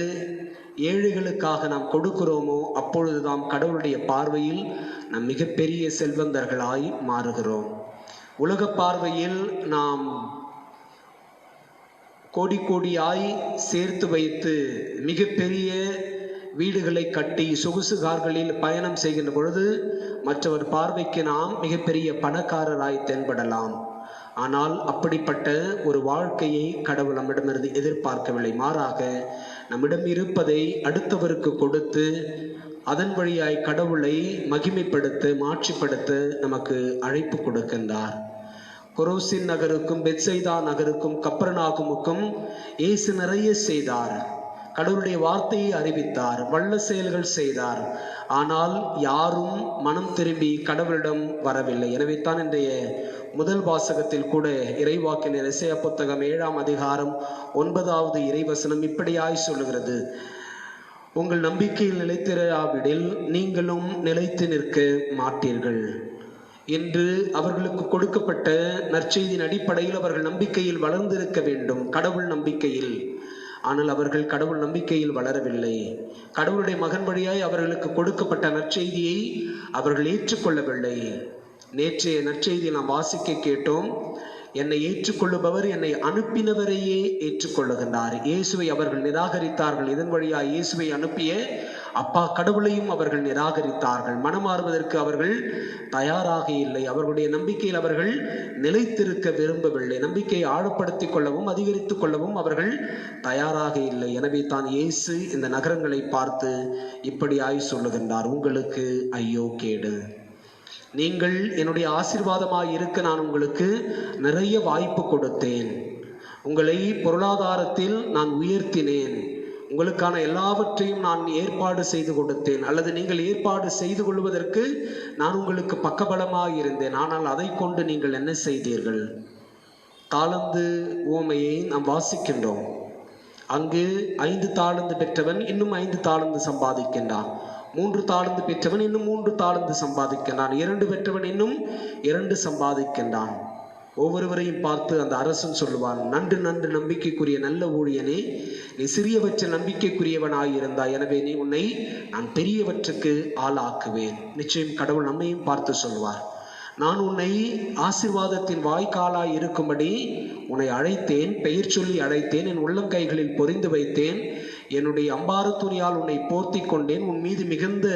Speaker 6: ஏழைகளுக்காக நாம் கொடுக்கிறோமோ அப்பொழுது நாம் கடவுளுடைய பார்வையில் நாம் மிகப்பெரிய செல்வந்தர்களாய் மாறுகிறோம். உலக பார்வையில் நாம் கோடி கோடியாய் சேர்த்து வைத்து மிகப்பெரிய வீடுகளை கட்டி சொகுசு கார்களில் பயணம் செய்கின்ற பொழுது மற்றவர் பார்வைக்கு நாம் மிகப்பெரிய பணக்காரராய் தென்படலாம். ஆனால் அப்படிப்பட்ட ஒரு வாழ்க்கையை கடவுள் நம்மிடமிருந்து எதிர்பார்க்கவில்லை. மாறாக நம்மிடம் இருப்பதை அடுத்தவருக்கு கொடுத்து அதன் வழியாய் கடவுளை மகிமைப்படுத்த, மாட்சிப்படுத்த நமக்கு அழைப்பு கொடுக்கின்றார். கொரோசின் நகருக்கும் பெத்சைதா நகருக்கும் கப்பர்நாகுமுக்கும் இயேசு நிறைய செய்தார். கடவுளுடைய வார்த்தையை அறிவித்தார், வல்ல செயல்கள் செய்தார். ஆனால் யாரும் மனம் திரும்பி கடவுளிடம் வரவில்லை. எனவே தான் இன்றைய முதல் வாசகத்தில் கூட இறைவாக்கினர் எசேயா புத்தகம் 7ஆம் அதிகாரம் 9வது இறைவசனம் இப்படியாய் சொல்லுகிறது, உங்கள் நம்பிக்கையில் நிலைத்திராவிடில் நீங்களும் நிலைத்து நிற்க மாட்டீர்கள். என்று அவர்களுக்கு கொடுக்கப்பட்ட நற்செய்தியின் அடிப்படையில் அவர்கள் நம்பிக்கையில் வளர்ந்திருக்க வேண்டும், கடவுள் நம்பிக்கையில். ஆனால் அவர்கள் கடவுள் நம்பிக்கையில் வளரவில்லை. கடவுளுடைய மகன் வழியாய் அவர்களுக்கு கொடுக்கப்பட்ட நற்செய்தியை அவர்கள் ஏற்றுக்கொள்ளவில்லை. நேற்றைய நற்செய்தியை நாம் வாசிக்க கேட்டோம், என்னை ஏற்றுக்கொள்ளுபவர் என்னை அனுப்பினவரையே ஏற்றுக்கொள்ளுகின்றார். இயேசுவை அவர்கள் நிராகரித்தார்கள். இதன் வழியாய் இயேசுவை அனுப்பிய அப்பா கடவுளையும் அவர்கள் நிராகரித்தார்கள். மனமாறுவதற்கு அவர்கள் தயாராக இல்லை. அவர்களுடைய நம்பிக்கையில் அவர்கள் நிலைத்திருக்க விரும்பவில்லை. நம்பிக்கையை ஆழப்படுத்திக் கொள்ளவும் அதிகரித்துக் கொள்ளவும் அவர்கள் தயாராக இல்லை. எனவே தான் இயேசு இந்த நகரங்களை பார்த்து இப்படியாய் சொல்லுகின்றார், உங்களுக்கு ஐயோ கேடு. நீங்கள் என்னுடைய ஆசீர்வாதமாய் இருக்க நான் உங்களுக்கு நிறைய வாய்ப்பு கொடுத்தேன். உங்களை பொருளாதாரத்தில் நான் உயர்த்தினேன். உங்களுக்கான எல்லாவற்றையும் நான் ஏற்பாடு செய்து கொடுத்தேன், அல்லது நீங்கள் ஏற்பாடு செய்து கொள்வதற்கு நான் உங்களுக்கு பக்கபலமாக இருந்தேன். ஆனால் அதை கொண்டு நீங்கள் என்ன செய்தீர்கள்? தாளந்து உவமையை நாம் வாசிக்கின்றோம். அங்கு 5 தாளந்து பெற்றவன் இன்னும் 5 தாளந்து சம்பாதிக்கின்றான். 3 தாளந்து பெற்றவன் இன்னும் 3 தாளந்து சம்பாதிக்கின்றான். 2 பெற்றவன் இன்னும் 2 சம்பாதிக்கின்றான். ஒவ்வொருவரையும் பார்த்து அந்த அரசன் சொல்லுவான், நன்று நன்று நம்பிக்கைக்குரிய நல்ல ஊழியனே, நீ சிறியவற்றில் நம்பிக்கைக்குரியவனாயிருந்தாய், எனவே நீ உன்னை நான் பெரியவற்றுக்கு ஆளாக்குவேன். நிச்சயம் கடவுள் நம்மையும் பார்த்து சொல்வார், நான் உன்னை ஆசீர்வாதத்தின் வாய்க்காலாய் இருக்கும்படி உன்னை அழைத்தேன், பெயர் சொல்லி அழைத்தேன், என் உள்ளங்கைகளில் பொறிந்து வைத்தேன், என்னுடைய அம்பாறு துணியால் உன்னை போர்த்தி கொண்டேன், உன் மீது மிகுந்த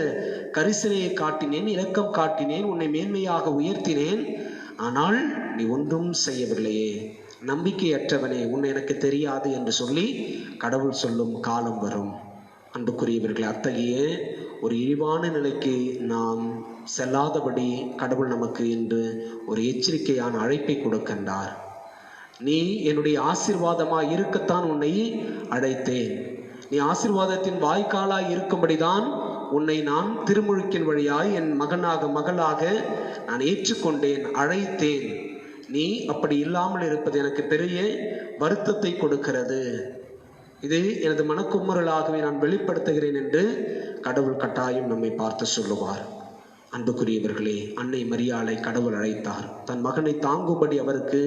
Speaker 6: கரிசனையை காட்டினேன், இரக்கம் காட்டினேன், உன்னை மேன்மையாக உயர்த்தினேன், ஆனால் நீ ஒன்றும் செய்யவில்லையே, நம்பிக்கையற்றவனே, உன்னை எனக்கு தெரியாது என்று சொல்லி கடவுள் சொல்லும் காலம் வரும். அன்புக்குரியவர்களே, அத்தகைய ஒரு இழிவான நிலைக்கு நாம் செல்லாதபடி கடவுள் நமக்கு இன்று ஒரு எச்சரிக்கையான அழைப்பை கொடுக்கின்றார். நீ என்னுடைய ஆசீர்வாதமாய் இருக்கத்தான் உன்னை அழைத்தேன், நீ ஆசீர்வாதத்தின் வாய்க்காலாய் இருக்கும்படிதான் உன்னை நான் திருமுழுக்கின் வழியாய் என் மகளாக நான் ஏற்றுக்கொண்டேன், அழைத்தேன். நீ அப்படி இல்லாமல் இருப்பது எனக்கு பெரிய வருத்தத்தை கொடுக்கிறது. இது எனது மனக்குமுறலாகவே நான் வெளிப்படுத்துகிறேன் என்று கடவுள் கட்டாயம் நம்மை பார்த்து சொல்லுவார். அன்புக்குரியவர்களே, அன்னை மரியாளை கடவுள் அழைத்தார். தன் மகனை தாங்கும்படி அவருக்கு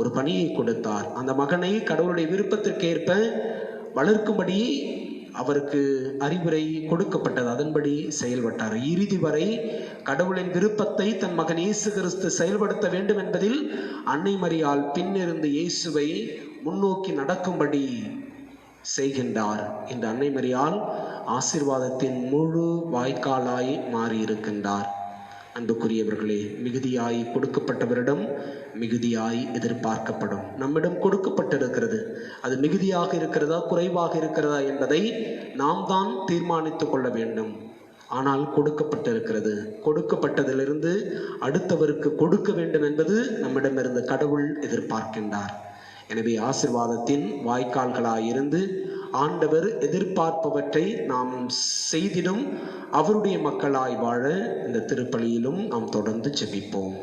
Speaker 6: ஒரு பணியை கொடுத்தார். அந்த மகனை கடவுளுடைய விருப்பத்திற்கேற்ப வளர்க்கும்படி அவருக்கு அறிவுரை கொடுக்கப்பட்டது. அதன்படி செயல்பட்டார். இறுதி வரை கடவுளின் விருப்பத்தை தன் மகன் இயேசு கிறிஸ்து செயல்படுத்த வேண்டும் என்பதில் அன்னை மரியாள் பின்னிருந்து இயேசுவை முன்னோக்கி நடக்கும்படி செய்கின்றார். இந்த அன்னை மரியாள் ஆசீர்வாதத்தின் முழு வாய்க்காலாய் மாறியிருக்கின்றார். அன்புக்குரியவர்களே, மிகுதியாய் கொடுக்கப்பட்டவரிடம் மிகுதியாய் எதிர்பார்க்கப்படும். நம்மிடம் கொடுக்கப்பட்டிருக்கிறது, அது மிகுதியாக இருக்கிறதா குறைவாக இருக்கிறதா என்பதை நாம் தான் தீர்மானித்துக் கொள்ள வேண்டும். ஆனால் கொடுக்கப்பட்டிருக்கிறது, கொடுக்கப்பட்டதிலிருந்து அடுத்தவருக்கு கொடுக்க வேண்டும் என்பது நம்மிடமிருந்து கடவுள் எதிர்பார்க்கின்றார். எனவே ஆசீர்வாதத்தின் வாய்க்கால்களாயிருந்து ஆண்டவர் எதிர்பார்ப்பவற்றை நாம் செய்திடும் அவருடைய மக்களாய் வாழ இந்த திருப்பலியிலும் நாம் தொடர்ந்து ஜெபிப்போம்.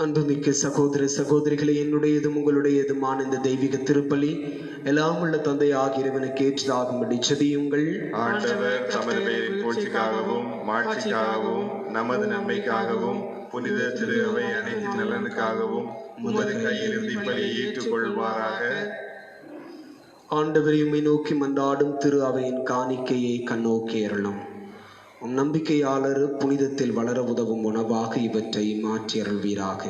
Speaker 6: அன்புமிக்க சகோதர சகோதரிகளை, என்னுடையதும் உங்களுடையதுமான இந்த தெய்வீக திருப்பலி எல்லாம் உள்ள தந்தை ஆகியவனுக்கு ஏற்றதாகும்படி செபியுங்கள்.
Speaker 3: ஆண்டவர் தமது பெயரின் புகழ்ச்சிக்காகவும் மாட்சிக்காகவும் நமது நன்மைக்காகவும் புனித திரு அவை அனைத்து நலனுக்காகவும் உமது கையிலிருந்து இப்பலியை ஏற்றுக்கொள்வாராக.
Speaker 6: ஆண்டவரை உம்மை நோக்கி மன்றாடும் திரு அவையின் காணிக்கையை கண்ணோக்கி அருளும். உம் நம்பிக்கையாளர் புனிதத்தில் வளர உதவும் உணவாக இவற்றை மாற்றி அருள்வீராக.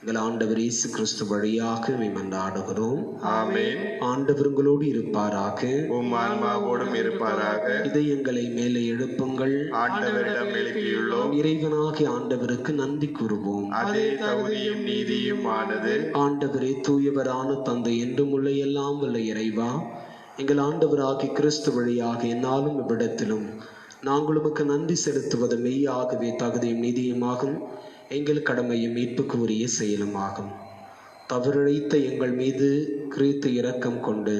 Speaker 6: எங்கள் ஆண்டவர் இயேசு கிறிஸ்து வழியாக மன்றாடுகிறோம்.
Speaker 3: ஆமென்.
Speaker 6: ஆண்டவர் உங்களோடு இருப்பாராக.
Speaker 3: உம் ஆன்மாவோடும் இருப்பாராக.
Speaker 6: இதயங்களை மேலே எழுப்புங்கள்.
Speaker 3: ஆண்டவரிடம் எழுப்பியுள்ளோம்.
Speaker 6: இறைவனாகிய ஆண்டவருக்கு நன்றி கூறுவோம்.
Speaker 3: அதே தகுதியும் நீதியும் ஆனது.
Speaker 6: ஆண்டவரே, தூயவரான தந்தை, என்றும் உள்ள எல்லாம் உள்ள இறைவா, எங்கள் ஆண்டவராகிய கிறிஸ்து வழியாக என்னாலும் இவ்விடத்திலும் நாங்கள் உமக்கு நன்றி செலுத்துவது மெய்யாகவே தகுதியும் நீதியுமாகும், எங்கள் கடமையும் மீட்புக்கு உரிய செயலுமாகும். தவறிழைத்த எங்கள் மீது கிறிஸ்து இரக்கம் கொண்டு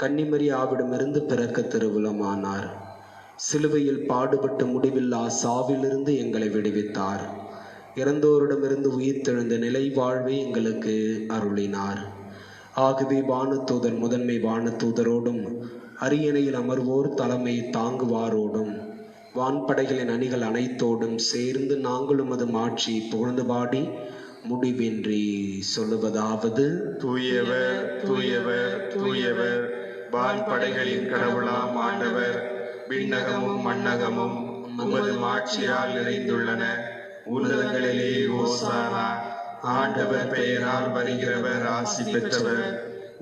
Speaker 6: கன்னிமரியாவிடமிருந்து பிறக்க திருவுளமானார். சிலுவையில் பாடுபட்டு முடிவில்லா சாவிலிருந்து எங்களை விடுவித்தார். இறந்தோரிடமிருந்து உயிர்த்தெழுந்த நிலை வாழ்வை எங்களுக்கு அருளினார். ஆகவே வானதூதர் முதன்மை வானதூதரோடும் அரியணையில் அமர்வோர் தலைமை தாங்குவாரோடும் வான்படைகளின் அணிகள் அனைத்தோடும் சேர்ந்து நாங்களும் அது மாட்சி புகழ்ந்து பாடி முடிவின்றி சொல்லுவதாவது:
Speaker 3: தூயவர் தூயவர் தூயவர், வான்படைகளின் கடவுளாம் ஆண்டவர். விண்ணகமும் மண்ணகமும் உமது மாட்சியால் நிறைந்துள்ளன. உன்னதங்களிலே ஓசானா. ஆண்டவர் பெயரால் வருகிறவர் ஆசி பெற்றவர்.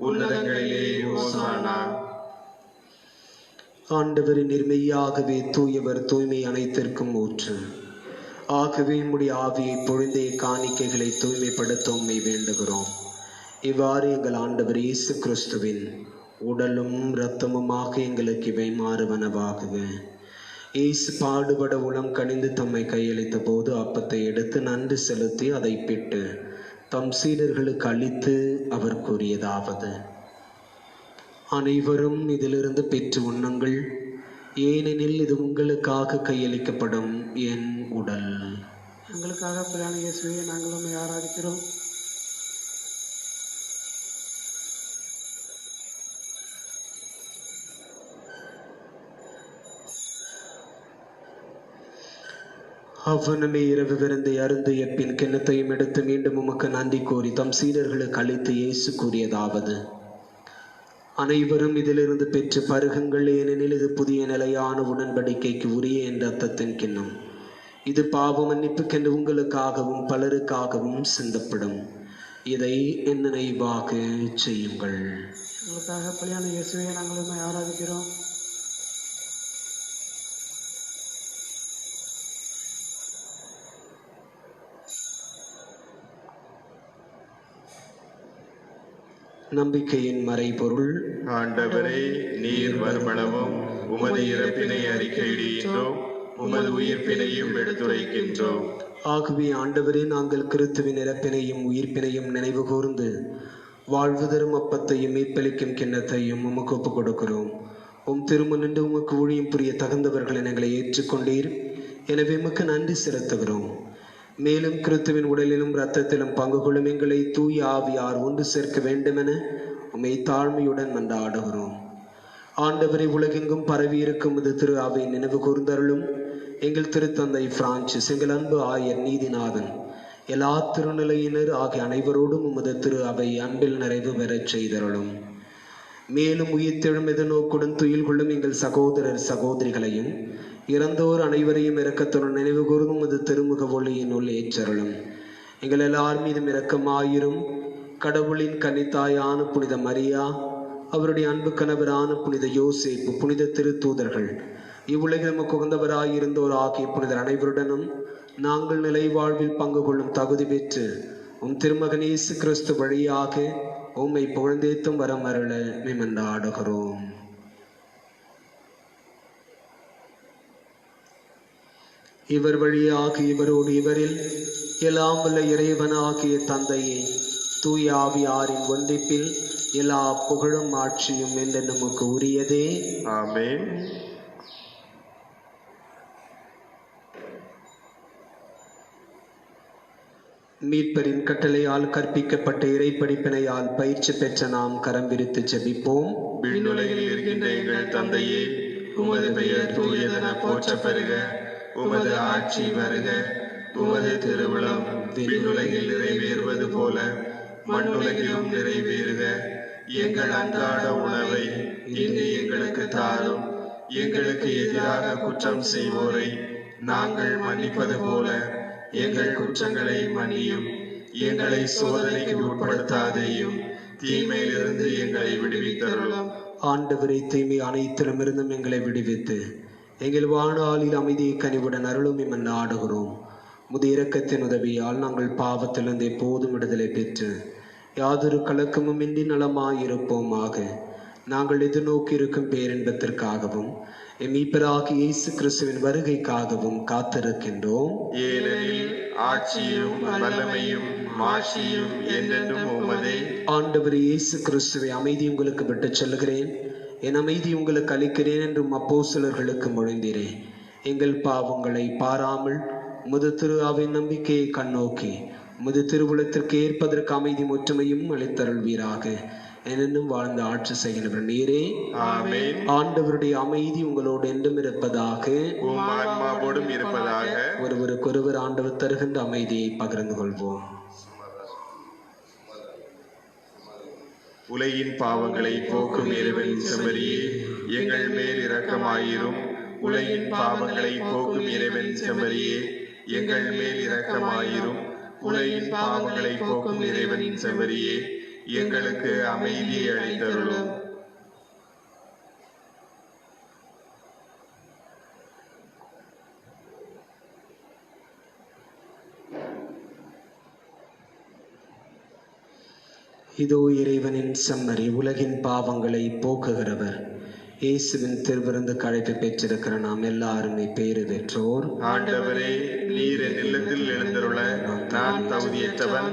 Speaker 3: உன்னதங்களிலே ஓசானா.
Speaker 6: ஆண்டவரின் நிர்மையாகவே தூயவர், தூய்மை அனைத்திற்கும் ஊற்று. ஆகவே உம்முடைய ஆவியை பொழுதே காணிக்கைகளை தூய்மைப்படுத்த உம்மை வேண்டுகிறோம். இவ்வாறு எங்கள் ஆண்டவர் இயேசு கிறிஸ்துவின் உடலும் இரத்தமுமாக எங்களுக்கு இவை மாறுவனவாகுக. இயேசு பாடுபட உளம் கனிந்து தம்மை கையளித்த போது அப்பத்தை எடுத்து நன்றி செலுத்தி அதை பிட்டு தம் சீடர்களுக்கு அளித்து அவர் கூறியதாவது: அனைவரும் இதிலிருந்து பெற்று உண்ணுங்கள், ஏனெனில் இது உங்களுக்காக கையளிக்கப்படும் என் உடல்.
Speaker 2: எங்களுக்காக பிரான இயேசுவை நாங்கள் உம்மை ஆராதிக்கிறோம்.
Speaker 6: அவ்வனமே இரவு விருந்தை அருந்திய பின் கிண்ணத்தையும் எடுத்து மீண்டும் உமக்கு நன்றி கூறி தம் சீடர்களுக்கு அளித்து இயேசு கூறியதாவது: அனைவரும் இதிலிருந்து பெற்று பருகுங்கள், ஏனெனில் இது புதிய நிலையான உடன்படிக்கைக்கு உரிய என் இரத்தத்தின் கிண்ணம். இது பாவ மன்னிப்புக்கென்று உங்களுக்காகவும் பலருக்காகவும் சிந்தப்படும். இதை என் நினைவாக செய்யுங்கள்.
Speaker 2: எங்களுக்காக பிரான இயேசுவை நாங்கள் உம்மை ஆராதிக்கிறோம்.
Speaker 6: நம்பிக்கையின் மறைபொருள்.
Speaker 3: ஆண்டவரே, நீர் வருமளவும் உமது இறப்பினை அறிக்கையிடுகின்றோம், உமது உயிர்ப்பினையும் எடுத்துரைக்கின்றோம்.
Speaker 6: ஆகவே ஆண்டவரே, நாங்கள் கிறிஸ்துவின் இறப்பினையும் உயிர்ப்பினையும் நினைவு கூர்ந்து வாழ்வு தரும் அப்பத்தையும் மீட்பளிக்கும் கிண்ணத்தையும் உமக்கு ஒப்புக் கொடுக்கிறோம். உம் திருமுன்னின்று உமக்கு ஊழியம் புரிய தகுந்தவர்களை எங்களை ஏற்றுக்கொண்டீர். எனவே உமக்கு நன்றி செலுத்துகிறோம். மேலும் கிறிஸ்துவின் உடலிலும் இரத்தத்திலும் பங்கு கொள்ளும் எங்களை தூய ஆவியார் ஒன்று சேர்க்க வேண்டுமென உம்மை தாழ்மையுடன் மன்றாடுகிறோம். ஆண்டவரை, உலகெங்கும் பரவி இருக்கும் இது திரு அவை நினைவு கூர்ந்தருளும். எங்கள் திருத்தந்தை பிரான்சிஸ், எங்கள் அன்பு ஆயர் நீதிநாதன், எல்லா திருநிலையினர் ஆகிய அனைவரோடும் உமது திரு அவை அன்பில் நிறைவு பெறச் செய்தருளும். மேலும் உயிர்த்தெழும் எதிர்நோக்குடன் துயில் கொள்ளும் எங்கள் சகோதரர் சகோதரிகளையும் இறந்தோர் அனைவரையும் இரக்கத்துடன் நினைவு கூர்ந்து உமது திருமுக ஒளியினுள் ஏற்றருளும். எங்கள் எல்லார் மீதும் இரக்கமாயிரும். கடவுளின் கன்னித்தாயான புனித மரியா, அவருடைய அன்பு கணவரான புனித யோசேப்பு, புனித திருத்தூதர்கள், இவ்வுலகில் நமக்கு உகந்தவராயிருந்தோர் ஆகிய புனிதர் அனைவருடனும் நாங்கள் நிலை வாழ்வில் பங்கு கொள்ளும் தகுதி பெற்று உம் திருமகன் இயேசு கிறிஸ்து வழியாக உம்மை புகழ்ந்தேத்தும் வரம் அருள மன்றாடுகிறோம். இவர் வழியாக இவரோடு இவரில் எல்லாம் வல்ல இறைவனாகிய தந்தையே, தூய ஆவியாரின் ஒன்றிப்பில் எல்லா புகழும் ஆட்சியும் என்று நமக்கு உரியதே.
Speaker 3: ஆமென்.
Speaker 6: மீட்பரின் கட்டளையால் கற்பிக்கப்பட்ட இறை படிப்பினையால் பயிற்சி பெற்ற நாம் கரம் விரித்து ஜெபிப்போம்.
Speaker 3: விண்ணுலகில் இருக்கின்ற எங்கள் தந்தையே, உமது பெயர் தூயதென போற்றப் பெறுக. உமது ஆட்சி வருக. உமது திருவுளம் விண்ணுலகில் நிறைவேறுவது போல மண்ணுலகிலும் நிறைவேறுக. எங்கள் அன்றாட உணவை இன்று எங்களுக்கு தாரும். எங்களுக்கு எதிராக குற்றம் செய்வோரை நாங்கள் மன்னிப்பது போல எங்கள் குற்றங்களை மன்னியும். எங்களை சோதனைக்கு உட்படுத்தாதேயும் தீமையிலிருந்து எங்களை விடுவித்தருளும்.
Speaker 6: ஆண்டவரை தீமை அனைத்திலும் இருந்தும் எங்களை விடுவித்து எங்கள் வாழ்நாளில் அமைதியை கனிவுடன் அருளும் என நாடுகிறோம். முதிய இரக்கத்தின் உதவியால் நாங்கள் பாவத்திலிருந்து எப்போதும் விடுதலை பெற்று யாதொரு கலக்கமும் இன்றி நலமாயிருப்போமாக. நாங்கள் எதிர்நோக்கி இருக்கும் பேரின்பத்திற்காகவும் மீட்பராகிய இயேசு கிறிஸ்துவின் வருகைக்காகவும் காத்திருக்கின்றோம்.
Speaker 3: ஏனெனில் ஆட்சியும் வல்லமையும் மாட்சியும் என்றென்றும் உமதே.
Speaker 6: ஆண்டவர் இயேசு கிறிஸ்துவை அமைதி உங்களுக்கு விட்டுச் செல்கிறேன், என் அமைதி உங்களுக்கு அளிக்கிறேன் என்றும் அப்போஸ்தலர்களுக்கு மொழிந்தீரே. எங்கள் பாவங்களை பாராமல் முது திரு அவை நம்பிக்கையை கண்ணோக்கி முது திருவுளத்திற்கு ஏற்பதற்கு அமைதி ஒற்றுமையும் அளித்தருள்வீராக. என்னென்னும் வாழ்ந்து ஆட்சி செய்கின்றவர் நீரே.
Speaker 3: ஆமென்.
Speaker 6: ஆண்டவருடைய அமைதி உங்களோடு என்றும் இருப்பதாக,
Speaker 3: உம் ஆன்மாவோடும் இருப்பதாக.
Speaker 6: ஒருவருக்கொருவர் ஆண்டவர் தருகின்ற அமைதியை பகிர்ந்து கொள்வோம்.
Speaker 3: உலகின் பாவங்களை போக்கும் இறைவனின் செம்மறியே, எங்கள் மேல் இரக்கமாயிரும். உலகின் பாவங்களை போக்கும் இறைவனின் செம்மறியே, எங்கள் மேல் இரக்கமாயிரும். உலகின் பாவங்களை போக்கும் இறைவனின் செம்மறியே, எங்களுக்கு அமைதியை அளித்தருளும்.
Speaker 6: இதோ இறைவனின் செம்மறி, உலகின் பாவங்களை போக்குகிறவர். இயேசுவின் திருவிருந்து அழைப்பு பெற்றிருக்கிற நாம் எல்லாருமே பேறு பெற்றோர்.
Speaker 3: ஆண்டவரே, நீர் என் இல்லத்தில் எழுந்தருள நான் தகுதியற்றவன்.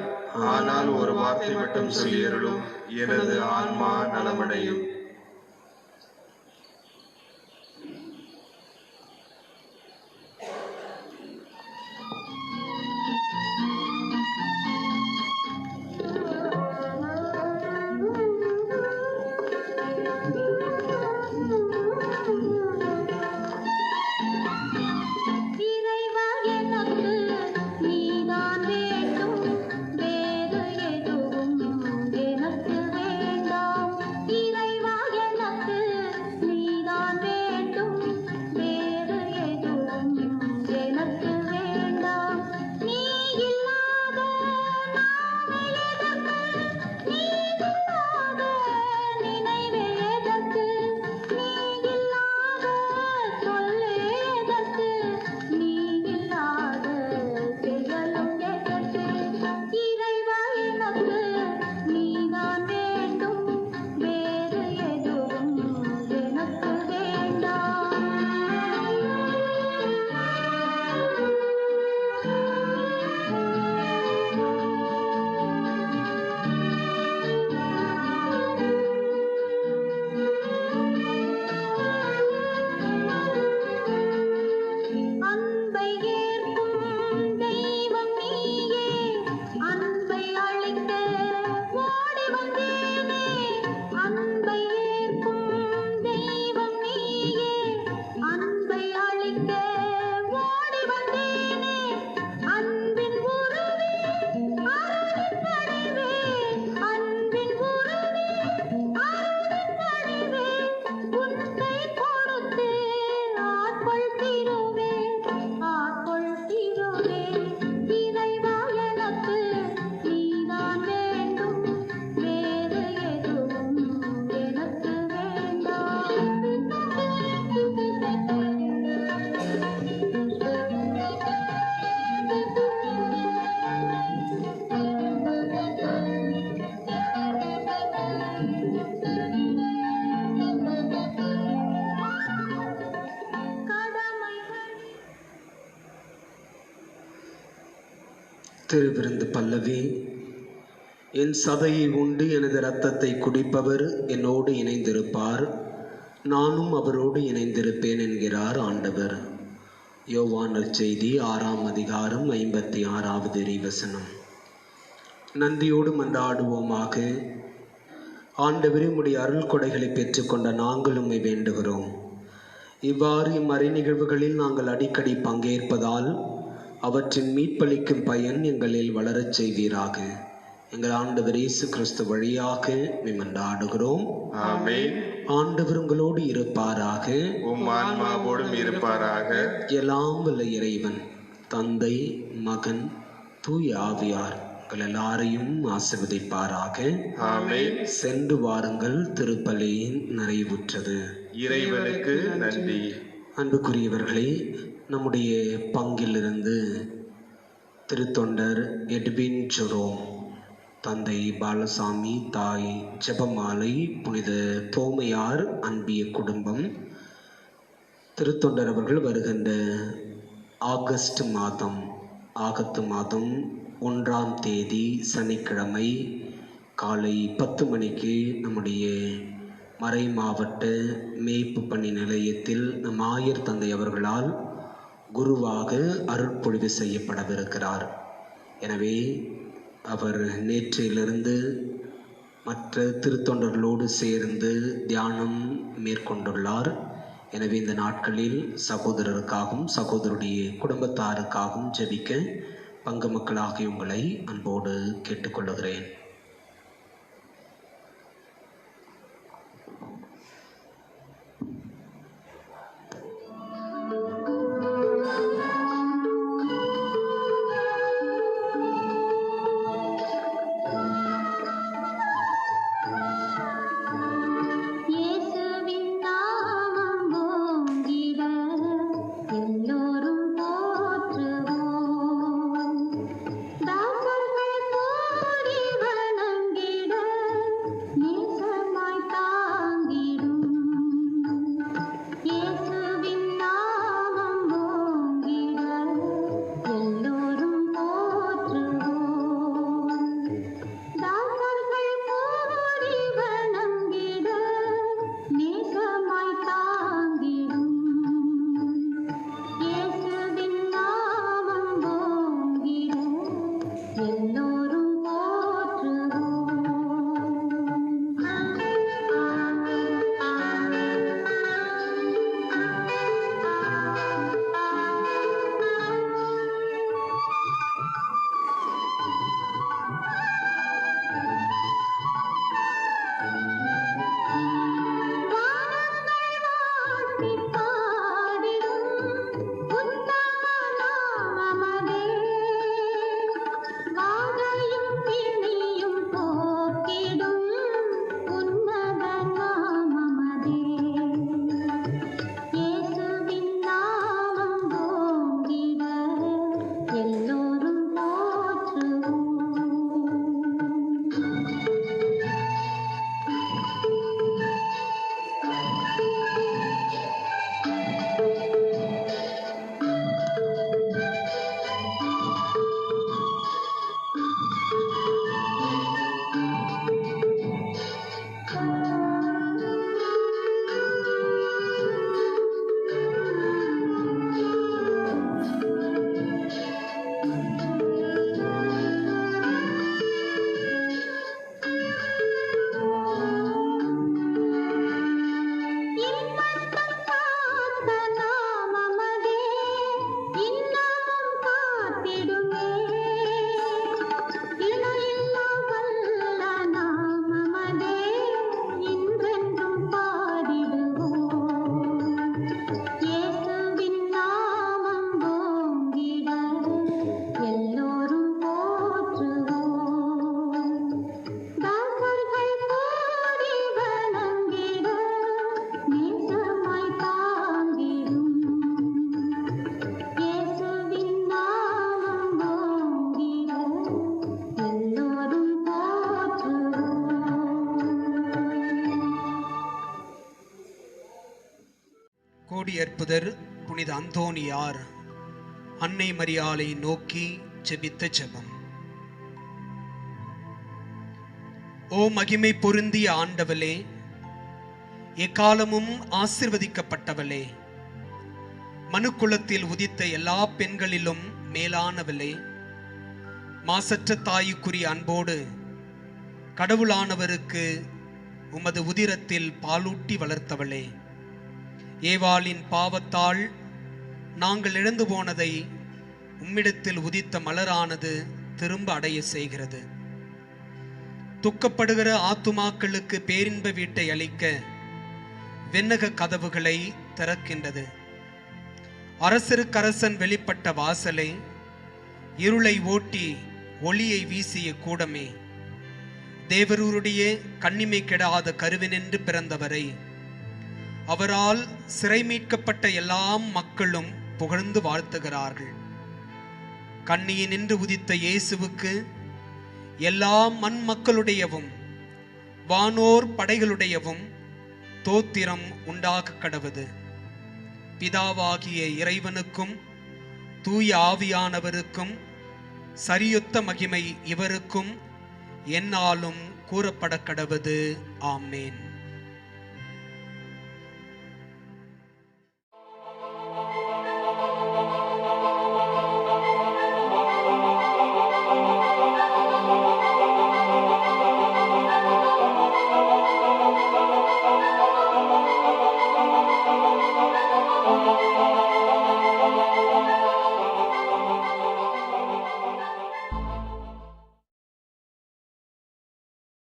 Speaker 3: ஆனால் ஒரு வார்த்தை மட்டும் சொல்லியருளும், எனது ஆன்மா நலமடையும்.
Speaker 6: திருவிருந்து பல்லவி. என் சதையை உண்டு எனது இரத்தத்தை குடிப்பவர் என்னோடு இணைந்திருப்பார், நானும் அவரோடு இணைந்திருப்பேன் என்கிறார் ஆண்டவர். யோவான் நற்செய்தி 6ஆம் அதிகாரம் 56வது இறைவசனம். நன்றியோடு மன்றாடுவோமாக. ஆண்டவரே, உம்முடைய அருள் கொடைகளை பெற்றுக்கொண்ட நாங்கள் உம்மை வேண்டுகிறோம். இவ்வாறு இம்மறை நிகழ்வுகளில் நாங்கள் அடிக்கடி பங்கேற்பதால் அவற்றின் மீட்பளிக்கும் பயன் எங்களில் வளரச் செய்வீராக. எங்கள் ஆண்டவர் இயேசு கிறிஸ்து வழியாக மன்றாடுகிறோம்.
Speaker 3: ஆமென்.
Speaker 6: ஆண்டவர் உங்களோடு இருப்பாராக,
Speaker 3: உம் ஆன்மாவோடும் இருப்பாராக.
Speaker 6: எல்லாம் வல்ல இறைவன் தந்தை, மகன், தூய ஆவியார் உங்கள் எல்லாரையும் ஆசீர்வதிப்பாராக.
Speaker 3: ஆமென்.
Speaker 6: சென்று வாருங்கள், திருப்பலி நிறைவுற்றது.
Speaker 3: இறைவனுக்கு நன்றி.
Speaker 6: அன்புக்குரியவர்களே, நம்முடைய பங்கிலிருந்து திருத்தொண்டர் எட்வின் ஜெரோம், தந்தை பாலசாமி, தாய் ஜெபமாலை, புனித தோமையார் அன்பிய குடும்பம், திருத்தொண்டர் அவர்கள் வருகின்ற ஆகஸ்ட் மாதம் 1ஆம் தேதி சனிக்கிழமை காலை 10 மணிக்கு நம்முடைய மறை மாவட்ட மேய்ப்பு பணி நிலையத்தில் நம் ஆயர் தந்தை அவர்களால் குருவாக அருட்பொழிவு செய்யப்படவிருக்கிறார். எனவே அவர் நேற்றிலிருந்து மற்ற திருத்தொண்டர்களோடு சேர்ந்து தியானம் மேற்கொண்டுள்ளார். எனவே இந்த நாட்களில் சகோதரருக்காகவும் சகோதரருடைய குடும்பத்தாருக்காகவும் ஜெபிக்க பங்கு மக்களாகிய உங்களை அன்போடு கேட்டுக்கொள்கிறேன்.
Speaker 1: கோடியற்புதர் புனித அந்தோணியார் அன்னை மரியாளை நோக்கி ஜெபித்த ஜெபம். ஓ மகிமை பொருந்திய ஆண்டவளே, எக்காலமும் ஆசிர்வதிக்கப்பட்டவளே, மனுக்குலத்தில் உதித்த எல்லா பெண்களிலும் மேலானவளே, மாசற்ற தாயுக்குரிய அன்போடு கடவுளானவருக்கு உமது உதிரத்தில் பாலூட்டி வளர்த்தவளே, ஏவாளின் பாவத்தால் நாங்கள் இழந்து போனதை உம்மிடத்தில் உதித்த மலரானது திரும்ப அடைய செய்கிறது. துக்கப்படுகிற ஆத்துமாக்களுக்கு பேரின்ப வீட்டை அளிக்க வெண்ணக கதவுகளை திறக்கின்றது. அரசருக்கரசன் வெளிப்பட்ட வாசலை இருளை ஓட்டி ஒளியை வீசிய கூடமே, தேவரூருடைய கன்னிமை கெடாத கருவினின்று பிறந்தவரை, அவரால் சிறை மீட்கப்பட்ட எல்லா மக்களும் புகழ்ந்து வாழ்த்துகிறார்கள். கன்னியினின்று உதித்த இயேசுவுக்கு எல்லா மண் மக்களுடையவும் வானோர் படைகளுடையவும் தோத்திரம் உண்டாக கடவது. பிதாவாகிய இறைவனுக்கும் தூய ஆவியானவருக்கும் சரியொத்த மகிமை இவருக்கும் எந்நாளும் கூறப்பட கடவது. ஆமேன்.